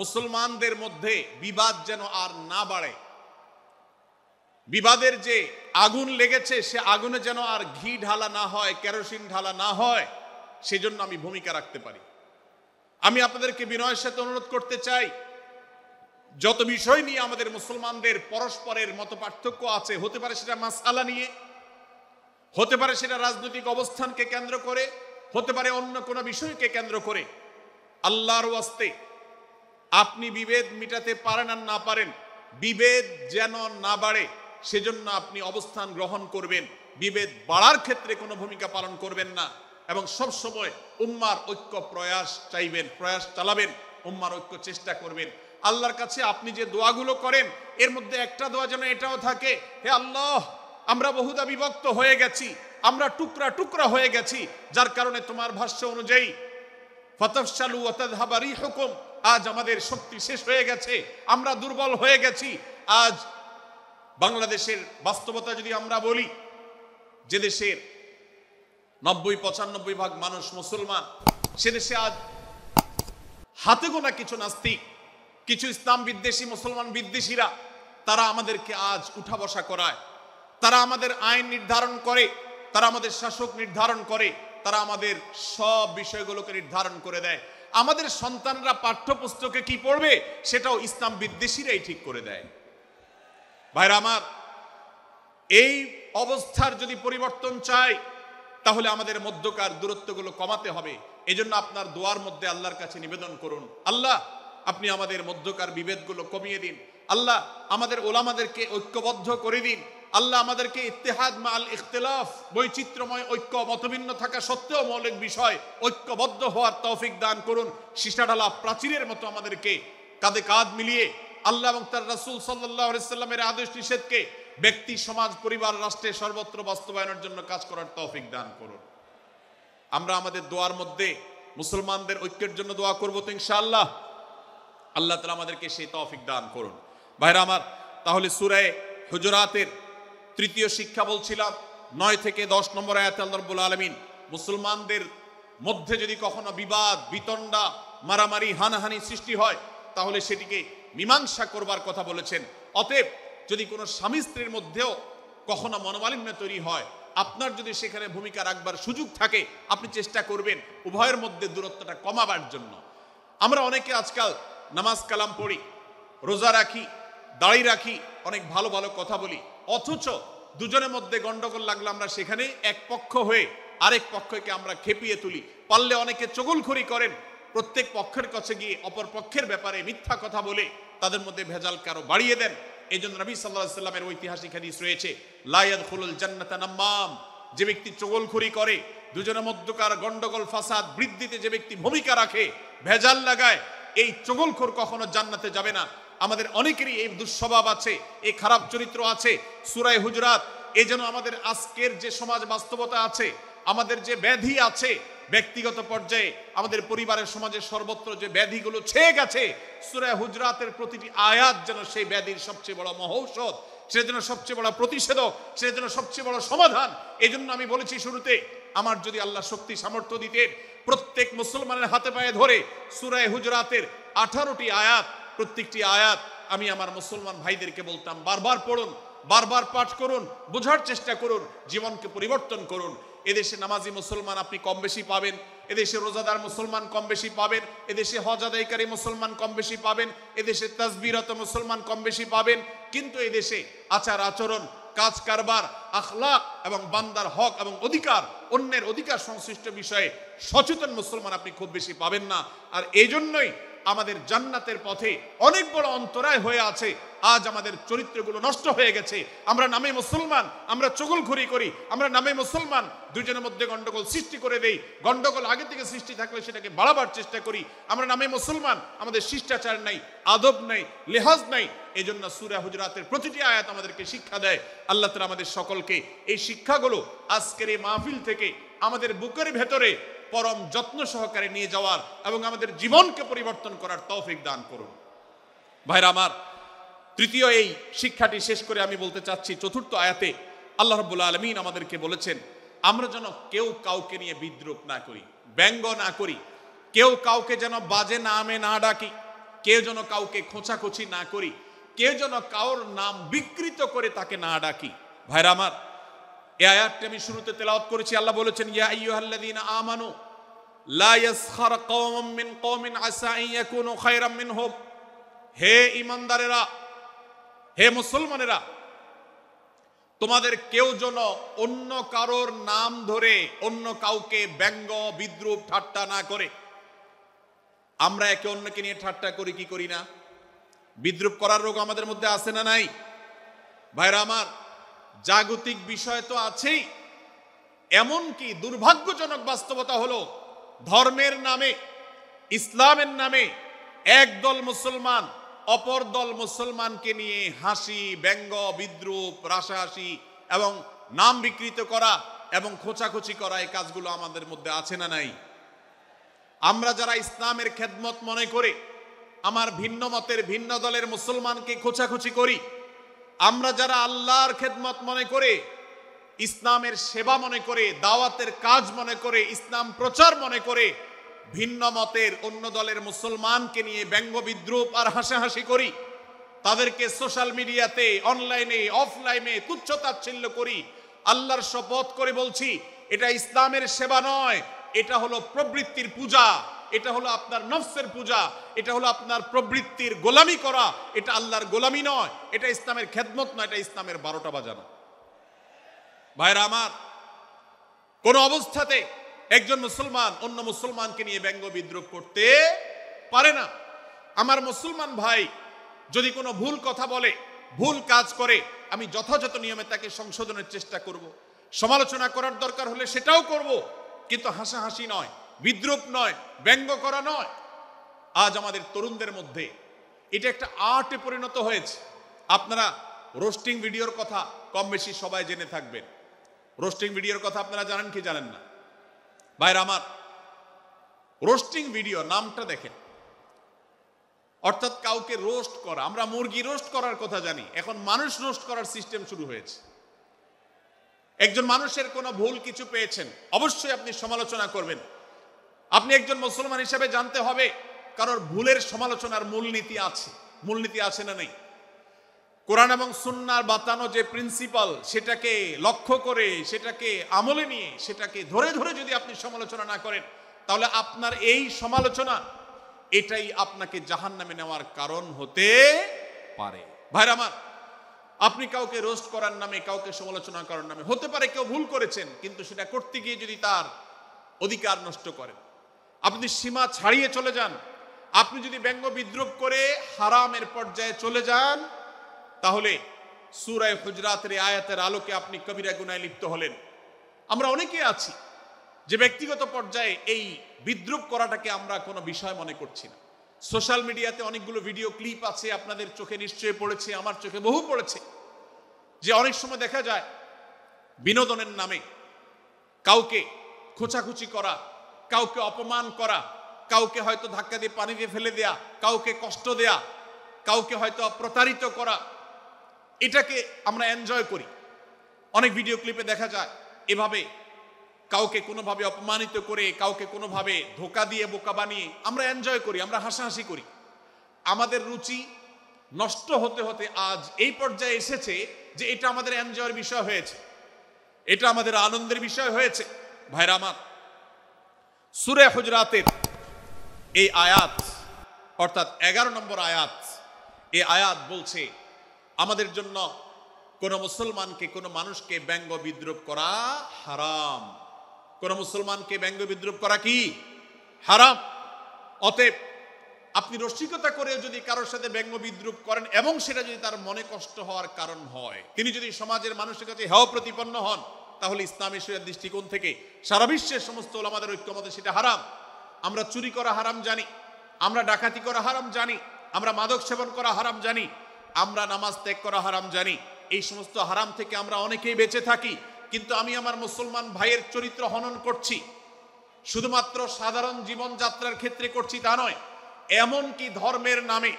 মুসলমানদের মধ্যে বিবাদ যেন আর না বাড়ে, বিবাদের যে আগুন লেগেছে সে আগুনে যেন আর ঘি ঢালা না হয়, কেরোসিন ঢালা না হয়, সেজন্য আমি ভূমিকা রাখতে পারি। আমি আপনাদেরকে বিনয়ের সাথে অনুরোধ করতে চাই, যত বিষয় নিয়ে আমাদের মুসলমানদের পরস্পরের মত পার্থক্য আছে, হতে পারে সেটা মাসআলা নিয়ে, হতে পারে সেটা রাজনৈতিক অবস্থানকে কেন্দ্র করে, হতে পারে অন্য কোনো বিষয়কে কেন্দ্র করে, আল্লাহর ওয়াস্তে আপনি বিভেদ মিটাতে পারেন আর না পারেন, বিভেদ যেন না বাড়ে সেজন্য আপনি অবস্থান গ্রহণ করবেন, বিভেদ বাড়ার ক্ষেত্রে কোনো ভূমিকা পালন করবেন না, এবং সব সময় উম্মার ঐক্য প্রয়াস চাইবেন, প্রয়াস চালাবেন, উম্মার ঐক্য চেষ্টা করবেন। আল্লাহর কাছে আপনি যে দোয়াগুলো করেন, এর মধ্যে একটা দোয়া যেন এটাও থাকে, হে আল্লাহ, আমরা বহুদা বিভক্ত হয়ে গেছি, আমরা টুকরা টুকরা হয়ে গেছি, যার কারণে তোমার ভাষ্য অনুযায়ী ফাতাফশালু ওয়া তাযহাবা রিহুকুম, আজ আমাদের শক্তি শেষ হয়ে গেছে, আমরা দুর্বল হয়ে গেছি। আজ বাংলাদেশের বাস্তবতা যদি আমরা বলি, যে দেশের 90-95 ভাগ মানুষ মুসলমান, সে দেশে আজ হাতে গোনা কিছু নাস্তিক, কিছু ইসলাম বিদ্বেষী, মুসলমান বিদ্বেষীরা, তারা আমাদেরকে আজ উঠা বসা করায়, তারা আমাদের আইন নির্ধারণ করে, তারা আমাদের শাসক নির্ধারণ করে, তারা আমাদের সব বিষয়গুলোকে নির্ধারণ করে দেয়। আমাদের সন্তানরা পাঠ্যপুস্তকে কি পড়বে সেটাও ইসলাম বিদ্বেষীরাই ঠিক করে দেয়। ভাইরা আমার, এই অবস্থার যদি পরিবর্তন চাই, তাহলে আমাদের মধ্যকার দূরত্বগুলো কমাতে হবে। এজন্য আপনার দোয়ার মধ্যে আল্লাহর কাছে নিবেদন করুন, আল্লাহ আপনি আমাদের মধ্যকার বিভেদগুলো কমিয়ে দিন, আল্লাহ আমাদের ওলামাদেরকে ঐক্যবদ্ধ করে দিন, আল্লাহ আমাদেরকে ইত্তেহাদ মাল ইখতিলাফ, বৈচিত্র্যময় ঐক্য, মতভিন্ন থাকা সত্ত্বেও মৌলিক বিষয় ঐক্যবদ্ধ হওয়ার তৌফিক দান করুন। সীসাঢালা প্রাচীরের মতো আমাদেরকে কাঁধে কাঁধ মিলিয়ে আল্লাহ এবং তার রাসূল সাল্লাল্লাহু আলাইহি সাল্লামের আদেশ নিষেধকে ব্যক্তি, সমাজ, পরিবার, রাষ্ট্রে সর্বত্র বাস্তবায়নের জন্য কাজ করার তৌফিক দান করুন। আমরা আমাদের দোয়ার মধ্যে মুসলমানদের ঐক্যের জন্য দোয়া করব তো ইনশাআল্লাহ। আল্লাহ তাআলা আমাদেরকে সেই তৌফিক দান করুন। ভাইরা আমার, তাহলে সূরা হুজুরাতের তৃতীয় শিক্ষা বলছিলাম, 9 থেকে 10 নম্বর আয়াতে আল্লাহ রাব্বুল আলামিন মুসলমানদের মধ্যে যদি কখনো বিবাদ বিতণ্ডা, মারামারি, হানাহানি সৃষ্টি হয়, তাহলে সেটিকে মীমাংসা করবার কথা বলেছেন। অতএব যদি কোনো স্বামী স্ত্রীর মধ্যেও কখনো মনোমালিন্য তৈরি হয়, আপনার যদি সেখানে ভূমিকা রাখবার সুযোগ থাকে, আপনি চেষ্টা করবেন উভয়ের মধ্যে দূরত্বটা কমাবার জন্য। আমরা অনেকে আজকাল নামাজ কালাম পড়ি, রোজা রাখি, দাড়ি রাখি, অনেক ভালো ভালো কথা বলি, অথচ দুজনের মধ্যে গন্ডগোল লাগলো, আমরা সেখানে এক পক্ষ হয়ে আরেক পক্ষকে আমরা খেপিয়ে তুলি। পারলে অনেকে চগলখড়ি করেন, প্রত্যেক পক্ষের কাছে গিয়ে অপর পক্ষের ব্যাপারে মিথ্যা কথা বলে তাদের মধ্যে ভেজালকে আরো বাড়িয়ে দেন। এই জন্য নবী সাল্লাল্লাহু আলাইহি ওয়াসাল্লামের ঐতিহাসিক হাদিস রয়েছে, লা ইয়াদখুলুল জান্নাতা নাম্মাম, যে ব্যক্তি চগলখড়ি করে, দুজনের মধ্যকার গন্ডগোল ফাসাদ বৃদ্ধিতে যে ব্যক্তি ভূমিকা রাখে, ভেজাল লাগায়, এই চগলখোর কখনো জান্নাতে যাবে না। আমাদের অনেকেরই এই দুঃস্বভাব আছে, এই খারাপ চরিত্র আছে। সূরা হুজুরাত, এই জন্য আমাদের আজকের যে সমাজ বাস্তবতা আছে, আমাদের যে ব্যাধি আছে ব্যক্তিগত পর্যায়ে, আমাদের পরিবারের সমাজের সর্বত্র যে ব্যাধিগুলো ছেয়ে গেছে, সূরা হুজুরাতের প্রতিটি আয়াত যেন সেই ব্যাধির সবচেয়ে বড় মহৌষধ, সেটার জন্য সবচেয়ে বড় প্রতিষেধক, সেটার জন্য সবচেয়ে বড় সমাধান। এই জন্য আমি বলেছি শুরুতে, আমার যদি আল্লাহ শক্তি সামর্থ্য দিতেন, প্রত্যেক মুসলমানের হাতে পায়ে ধরে সূরা হুজুরাতের 18টি আয়াত, প্রত্যেকটি আয়াত আমি আমার মুসলমান ভাইদেরকে বলতাম, বারবার পড়ুন, বারবার পাঠ করুন, বোঝার চেষ্টা করুন, জীবনকে পরিবর্তন করুন। এদেশে নামাজি মুসলমান আপনি কম বেশি পাবেন, এদেশে রোজাদার মুসলমান কম বেশি পাবেন, এদেশে হজ আদায়কারী মুসলমান কম বেশি পাবেন, এদেশে তাসবিহরত মুসলমান কম বেশি পাবেন, কিন্তু এদেশে আচার আচরণ, কাজ কারবার, আখলাক এবং বান্দার হক এবং অধিকার, অন্যের অধিকার সংশ্লিষ্ট বিষয়ে সচেতন মুসলমান আপনি খুব বেশি পাবেন না। আর এই জন্যই আমাদের জান্নাতের পথে অনেক বড় অন্তরায় হয়ে আছে। আজ আমাদের চরিত্রগুলো নষ্ট হয়ে গেছে। আমরা নামে মুসলমান, আমরা চগলখড়ি করি, আমরা নামে মুসলমান, দুজনের মধ্যে গন্ডগোল সৃষ্টি করে দেই। গন্ডগোল আগে থেকে সৃষ্টি থাকলে সেটাকে বাড়াবার চেষ্টা করি। আমরা নামে মুসলমান, আমাদের শিষ্টাচার নাই, আদব নাই, লেহাজ নাই। এই জন্য সূরা হুজুরাতের প্রতিটি আয়াত আমাদেরকে শিক্ষা দেয়। আল্লাহ তাআলা আমাদের সকলকে এই শিক্ষাগুলো আজকের এই মাহফিল থেকে আমাদের বুকের ভেতরে পরম যত্ন সহকারে নিয়ে যাওয়ার এবং আমাদের জীবনকে পরিবর্তন করার তৌফিক দান করুন। ভাইরা আমার, তৃতীয় এই শিক্ষাটি শেষ করে আমি বলতে চাচ্ছি, চতুর্থ আয়াতে আল্লাহ রাব্বুল আলামিন আমাদেরকে বলেছেন, আমরা যেন কেউ কাউকে নিয়ে বিদ্রূপ না করি, ব্যঙ্গ না করি, কেউ কাউকে যেন বাজে নামে না ডাকি, কেউ যেন কাউকে খোঁচাখুচি না করি, কেউ যেন কারোর নাম বিকৃত করে তাকে না ডাকি। ভাইরা আমার, এই আয়াতটি আমি শুরুতে তেলাওয়াত করেছি। আল্লাহ বলেছেন, ইয়া আইয়ুহাল্লাযীনা আমানু লা ইয়াসখার কওমুম মিন কওমিন আসা আন ইয়াকুনু খায়রাম মিনহুম। হে ঈমানদারেরা, হে মুসলমানেরা, তোমাদের কেউ যেন অন্য কারোর নাম ধরে অন্য কাউকে ব্যঙ্গ বিদ্রূপ ঠাট্টা না করে। আমরা একে অন্যকে নিয়ে ঠাট্টা করি কি করি না? বিদ্রূপ করার রোগ আমাদের মধ্যে আছে না নাই? ভাইরা আমার, জাগতিক বিষয় তো আছেই, এমনকি দুর্ভাগ্যজনক বাস্তবতা হলো ধর্মের নামে, ইসলামের নামে একদল মুসলমান অপর দল মুসলমানকে নিয়ে হাসি, ব্যঙ্গ, বিদ্রূপ, রাশাহাসি এবং নাম বিকৃত করা এবং খোঁচাখুচি করা, এই কাজগুলো আমাদের মধ্যে আছে না নাই? আমরা যারা ইসলামের খেদমত মনে করে আমার ভিন্ন মতের, ভিন্ন দলের মুসলমানকে খোঁচাখুচি করি, আমরা যারা আল্লাহর খেদমত মনে করে, ইসলামের সেবা মনে করে, দাওয়াতের কাজ মনে করে, ইসলাম প্রচার মনে করে ভিন্ন মতের অন্য দলের মুসলমানকে নিয়ে ব্যঙ্গ বিদ্রূপ আর হাসাহাসি করি, তাদেরকে সোশ্যাল মিডিয়াতে, অনলাইনে, অফলাইনে তুচ্ছ তাচ্ছিল্য করি, আল্লাহর শপথ করে বলছি, এটা ইসলামের সেবা নয়, এটা হলো প্রবৃত্তির পূজা, এটা হলো আপনার নফসের পূজা, এটা হলো আপনার প্রবৃত্তির গোলামি করা, এটা আল্লাহর গোলামি নয়, এটা ইসলামের খেদমত নয়, এটা ইসলামের 12টা বাজানো। ভাইরা আমার, কোন অবস্থাতে একজন মুসলমান অন্য মুসলমানকে নিয়ে ব্যঙ্গ বিদ্রূপ করতে পারে না। আমার মুসলমান ভাই যদি কোনো ভুল কথা বলে, ভুল কাজ করে, আমি যথাযথ নিয়মে তাকে সংশোধনের চেষ্টা করব, সমালোচনা করার দরকার হলে সেটাও করব, কিন্তু হাসাহাসি নয়, বিদ্রূপ নয়, ব্যঙ্গ করা নয়। আজ আমাদের তরুণদের মধ্যে এটা একটা আর্টে পরিণত হয়েছে। আপনারা রোস্টিং ভিডিওর কথা কম বেশি সবাই জেনে থাকবেন। রোস্টিং ভিডিওর কথা আপনারা জানেন কি জানেন না? ভাইরা আমার, রোস্টিং ভিডিও নামটা দেখেন, অর্থাৎ কাউকে রোস্ট করা। আমরা মুরগি রোস্ট করার কথা জানি, এখন মানুষ রোস্ট করার সিস্টেম শুরু হয়েছে। একজন মানুষের কোনো ভুল কিছু পেয়েছেন, অবশ্যই আপনি সমালোচনা করবেন। আপনি একজন মুসলমান হিসেবে জানতে হবে কারোর ভুলের সমালোচনার মূলনীতি আছে। মূলনীতি আছে না নেই? কোরআন এবং সুন্নাহর বাতানো যে প্রিন্সিপাল, সেটাকে লক্ষ্য করে, সেটাকে আমলে নিয়ে, সেটাকে ধরে ধরে যদি আপনি সমালোচনা না করেন, তাহলে আপনার এই সমালোচনা এটাই আপনাকে জাহান্নামে নেওয়ার কারণ হতে পারে। ভাইরা আমার, আপনি কাউকে রোস্ট করার নামে, কাউকে সমালোচনা করার নামে, হতে পারে কেউ ভুল করেছেন, কিন্তু সেটা করতে গিয়ে যদি তার অধিকার নষ্ট করেন, আপনি সীমা ছাড়িয়ে চলে যান, আপনি যদি ব্যঙ্গ বিদ্রুপ করে হারামের পর্যায়ে চলে যান, তাহলে সূরা হুজরাতের আয়াতের আলোকে আপনি কবিরা গুনাহে লিপ্ত হলেন। আমরা অনেকে আছি যে ব্যক্তিগত পর্যায়ে এই বিদ্রুপ করাটাকে আমরা কোনো বিষয় মনে করছি না। সোশ্যাল মিডিয়াতে অনেকগুলো ভিডিও ক্লিপ আছে, আপনাদের চোখে নিশ্চয়ই পড়েছে, আমার চোখে বহু পড়েছে, যে অনেক সময় দেখা যায় বিনোদনের নামে কাউকে খোঁচাখুচি করা, কাউকে অপমান করা, কাউকে হয়তো ধাক্কা দিয়ে পানি দিয়ে ফেলে দেয়া, কাউকে কষ্ট দেয়া, কাউকে হয়তো প্রতারিত করা, এটাকে আমরা এনজয় করি। অনেক ভিডিও ক্লিপে দেখা যায় এভাবে কাউকে কোনোভাবে অপমানিত করে, কাউকে কোনোভাবে ধোকা দিয়ে বোকা বানিয়ে আমরা এনজয় করি, আমরা হাসাহাসি করি। আমাদের রুচি নষ্ট হতে হতে আজ এই পর্যায়ে এসেছে যে এটা আমাদের এনজয়ের বিষয় হয়েছে, এটা আমাদের আনন্দের বিষয় হয়েছে। ভাইরা আমার, সূরা হুজরাতের এই আয়াত অর্থাৎ 11 নম্বর আয়াত, এই আয়াত বলছে আমাদের জন্য কোন মুসলমানকে, কোন মানুষকে ব্যঙ্গ বিদ্রুপ করা হারাম। কোন মুসলমানকে ব্যঙ্গ বিদ্রুপ করা কি হারাম। অতএব আপনি রসিকতা করে যদি কারোর সাথে ব্যঙ্গ বিদ্রুপ করেন এবং সেটা যদি তার মনে কষ্ট হওয়ার কারণ হয়, তিনি যদি সমাজের মানুষের কাছে হেয় প্রতিপন্ন হন, তাহলে ইসলামী শরীয়তের দৃষ্টিকোণ থেকে সারা বিশ্বের সমস্ত উলামাদের ঐক্যমতে সেটা হারাম। আমরা চুরি করা হারাম জানি, আমরা ডাকাতি করা হারাম জানি, আমরা মাদক সেবন করা হারাম জানি, আমরা নামাজ ত্যাগ করা হারাম জানি। এই সমস্ত হারাম থেকে আমরা অনেকেই বেঁচে থাকি, কিন্তু আমি আমার মুসলমান ভাইয়ের চরিত্র হনন করছি, শুধুমাত্র সাধারণ জীবনযাত্রার ক্ষেত্রে করছি তা নয়, এমনকি ধর্মের নামে,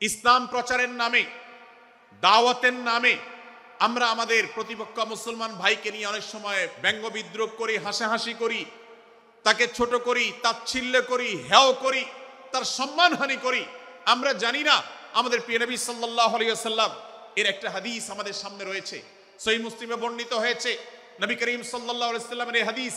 ইসলাম প্রচারের নামে, দাওয়াতের নামে আমরা আমাদের প্রতিপক্ষ মুসলমান ভাইকে নিয়ে অনেক সময় ব্যঙ্গ বিদ্রুপ করি, হাসাহাসি করি, তাকে ছোট করি, তাচ্ছিল্য করি, হেয় করি, তার সম্মানহানি করি। আমরা জানি না আমাদের প্রিয় নবী সাল্লাল্লাহু আলাইহি ওয়াসাল্লাম এর একটা হাদিস আমাদের সামনে রয়েছে, সহিহ মুসলিমে বর্ণিত হয়েছে। নবী করিম সাল্লাল্লাহু আলাইহি ওয়াসাল্লামের এই হাদিস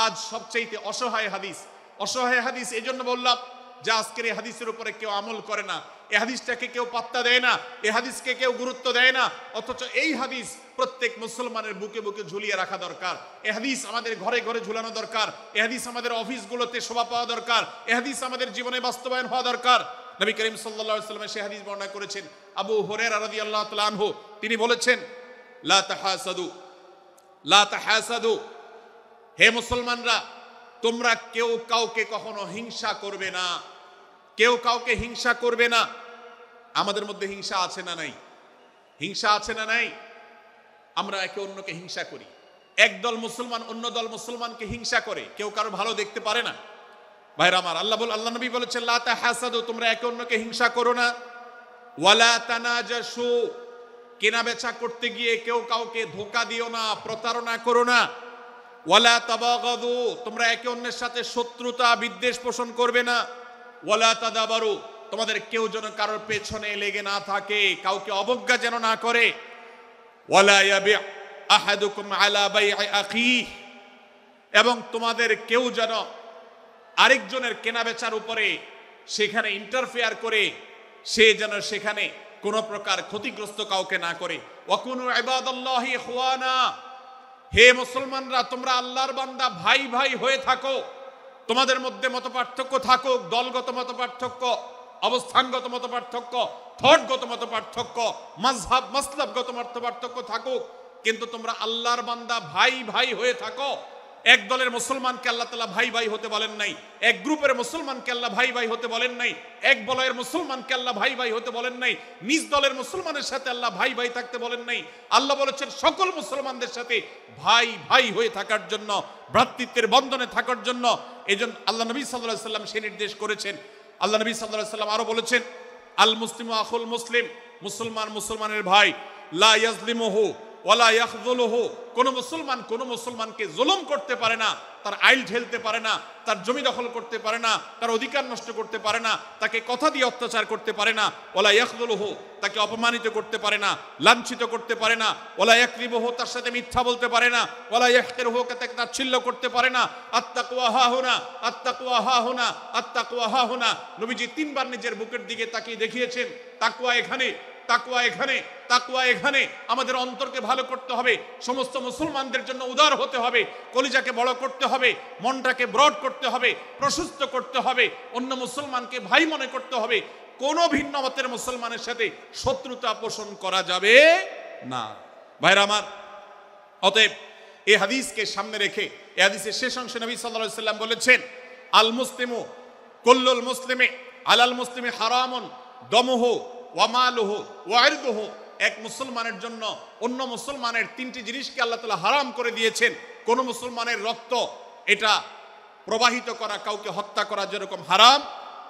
আজ সবচেয়ে অসহায় হাদিস। অসহায় হাদিস এই জন্য বললাম যে আজকের এই হাদিসের উপরে কেউ আমল করে না, এই হাদিসটাকে কেউ পাত্তা দেয় না, এই হাদিসকে কেউ গুরুত্ব দেয় না, অথচ এই হাদিস প্রত্যেক মুসলমানের বুকে বুকে ঝুলিয়ে রাখা দরকার। এই হাদিস আমাদের ঘরে ঘরে ঝুলানো দরকার, এই হাদিস আমাদের অফিসগুলোতে শোভা পাওয়া দরকার, এই হাদিস আমাদের জীবনে বাস্তবায়ন হওয়া দরকার। নবী করিম সাল্লাল্লাহু আলাইহি ওয়াসাল্লাম সেই হাদিস বর্ণনা করেছেন। আবু হুরায়রা রাদিয়াল্লাহু তাআলা আনহু তিনি বলেছেন, লা তাহাসাদু, লা তাহাসাদু, হে মুসলমানরা, তোমরা কেউ কাউকে কখনো হিংসা করবে না, কেউ কাউকে হিংসা করবে না। আমাদের মধ্যে হিংসা আছে না নাই? হিংসা আছে না নাই? আমরা একে অন্যকে হিংসা করি। একদল মুসলমান অন্য দল মুসলমানকে হিংসা করে, কেউ কারো ভালো দেখতে পারে না। ভাইরা আমার, আল্লাহ নবী বলেছেন, লা তাহাসাদু, তোমরা একে অন্যকে হিংসা করো না। ওয়ালা তানাজাসু, কেনা বেচা করতে গিয়ে কেউ কাউকে ধোঁকা দিও না, প্রতারণা করো না। ওয়ালা তাবাগাদু, তোমরা একে অন্যের সাথে শত্রুতা বিদ্বেষ পোষণ করবে না। ওয়ালা তাদাবারু, তোমাদের কেউ যেন কারোর পেছনে লেগে না থাকে, কাউকে অবজ্ঞা যেন না করে। ওয়ালা ইয়াবি আহাদুকুম আলা বাই'i আখিহি, এবং তোমাদের কেউ যেন আরেকজনের কেনাবেচার উপরে সেখানে ইন্টারফেয়ার করে সে যেন সেখানে কোনো প্রকার ক্ষতিগ্রস্ত কাউকে না করে। ওয়াকুনু ইবাদাল্লাহি ইখওয়ানা, হে মুসলমানরা, তোমরা আল্লাহর বান্দা, ভাই ভাই হয়ে থাকো। তোমাদের মধ্যে মতপার্থক্য থাকুক, দলগত মতপার্থক্য, অবস্থানগত মতপার্থক্য, থটগত মতপার্থক্য, মাযহাব মাসলাবগত মতপার্থক্য থাকুক, কিন্তু তোমরা আল্লাহর বান্দা, ভাই ভাই হয়ে থাকো। এক দলের মুসলমানকে আল্লাহ তাআলা ভাই ভাই হতে বলেন নাই, এক গ্রুপের মুসলমানকে আল্লাহ ভাই ভাই হতে বলেন নাই, এক বলয়ের মুসলমানকে আল্লাহ ভাই ভাই হতে বলেন নাই, নিজ দলের মুসলমানের সাথে আল্লাহ ভাই ভাই থাকতে বলেন নাই। আল্লাহ বলেছেন সকল মুসলমানদের সাথে ভাই ভাই হয়ে থাকার জন্য, ভ্রাতৃত্বের বন্ধনে থাকার জন্য। এইজন্য আল্লাহ নবী সাল্লাল্লাহু আলাইহি ওয়াসাল্লাম সে নির্দেশ করেছেন। আল্লাহ নবী সাল্লাল্লাহু আলাইহি ওয়াসাল্লাম আরো বলেছেন, আল মুসলিমু আখুল মুসলিম, মুসলমান মুসলমানের ভাই, লা ইয়াজলিমুহু ওয়ালা ইয়াখযুলুহু, কোন মুসলমান কোন মুসলমানকে জুলুম করতে পারে না, তার আইল ঠেলতে পারে না, তার জমি দখল করতে পারে না, তার অধিকার নষ্ট করতে পারে না, তাকে কথা দিয়ে অত্যাচার করতে পারে না। ওয়ালা ইয়াখযুলুহু, তাকে অপমানিত করতে পারে না, লাঞ্ছিত করতে পারে না। ওয়ালা ইয়াকযিবুহু, তার সাথে মিথ্যা বলতে পারে না। ওয়ালা ইয়াহকিরুহু, তাকে তাচ্ছিল্য করতে পারে না। আত্তাকওয়া হাহুনা, আত্তাকওয়া হাহুনা, আত্তাকওয়া হাহুনা। নবীজি তিনবার নিজের বুকের দিকে তাকিয়ে দেখিয়েছেন, তাকওয়া এখানে, তাকওয়া এখানে, তাকওয়া এখানে। আমাদের অন্তরকে ভালো করতে হবে, সমস্ত মুসলমানদের জন্য উদার হতে হবে, কলিজাকে বড় করতে হবে, মনটাকে ব্রড করতে হবে, প্রশস্ত করতে হবে, অন্য মুসলমানকে ভাই মনে করতে হবে। কোনো ভিন্ন মতের মুসলমানের সাথে শত্রুতা পোষণ করা যাবে না। ভাইরা আমার, অতএব এই হাদিসকে সামনে রেখে এই হাদিসের শেষ অংশে নবী সাল্লাল্লাহু আলাইহি ওয়াসাল্লাম বলেছেন, আল মুসলিমু কুল্লুল মুসলিমি আলাল মুসলিমি হারামুন দমুহু ওয়া মালুহু ওয়া ইরদুহু। এক মুসলমানের জন্য অন্য মুসলমানের তিনটি জিনিসকে আল্লাহ তাআলা হারাম করে দিয়েছেন। কোন মুসলমানের রক্ত এটা প্রবাহিত করা, কাউকে হত্যা করা যেরকম হারাম,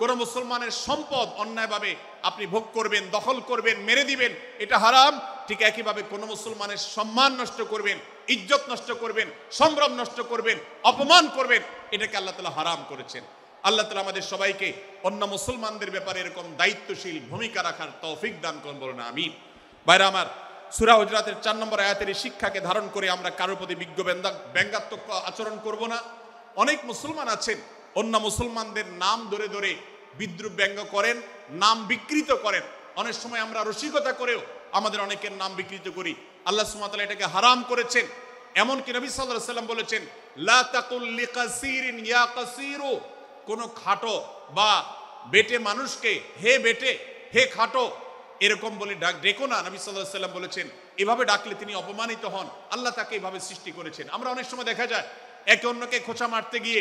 কোন মুসলমানের সম্পদ অন্যায়ভাবে আপনি ভোগ করবেন, দখল করবেন, মেরে দিবেন, এটা হারাম। ঠিক একইভাবে কোন মুসলমানের সম্মান নষ্ট করবেন, ইজ্জত নষ্ট করবেন, সম্ভ্রম নষ্ট করবেন, অপমান করবেন, এটাকে আল্লাহ তাআলা হারাম করেছেন। আল্লাহ তাআলা আমাদের সবাইকে অন্য মুসলমানদের ব্যাপারে এরকম দায়িত্বশীল ভূমিকা রাখার তৌফিক দান করুন, বলুন আমিন। ভাইরা আমার, সূরা হুজরাতের 4 নম্বর আয়াতের শিক্ষাকে ধারণ করে আমরা কারোর প্রতি বিজ্ঞ ব্যঙ্গাত্মক আচরণ করব না। অনেক মুসলমান আছেন অন্য মুসলমানদের নাম ধরে ধরে বিদ্রুপ ব্যঙ্গ করেন, নাম বিকৃত করেন। অনেক সময় আমরা রসিকতা করেও আমাদের অনেকের নাম বিকৃত করি। আল্লাহ সুবহানাহু ওয়া তাআলা এটাকে হারাম করেছেন। এমনকি নবী সাল্লাল্লাহু আলাইহি ওয়াসাল্লাম বলেছেন, লা তাকুল লিকাসিরিন ইয়া কাসিরু। কোন খাটো বা বেটে মানুষকে হে বেটে, হে খাটো এরকম বলে ডেকো না। নবী সাল্লাল্লাহু আলাইহি ওয়াসাল্লাম বলেছেন, এভাবে ডাকলে তিনি অপমানিত হন। আল্লাহ তাকে এভাবে সৃষ্টি করেছেন। আমরা অনেক সময় দেখা যায় একে অন্যকে খোঁচা মারতে গিয়ে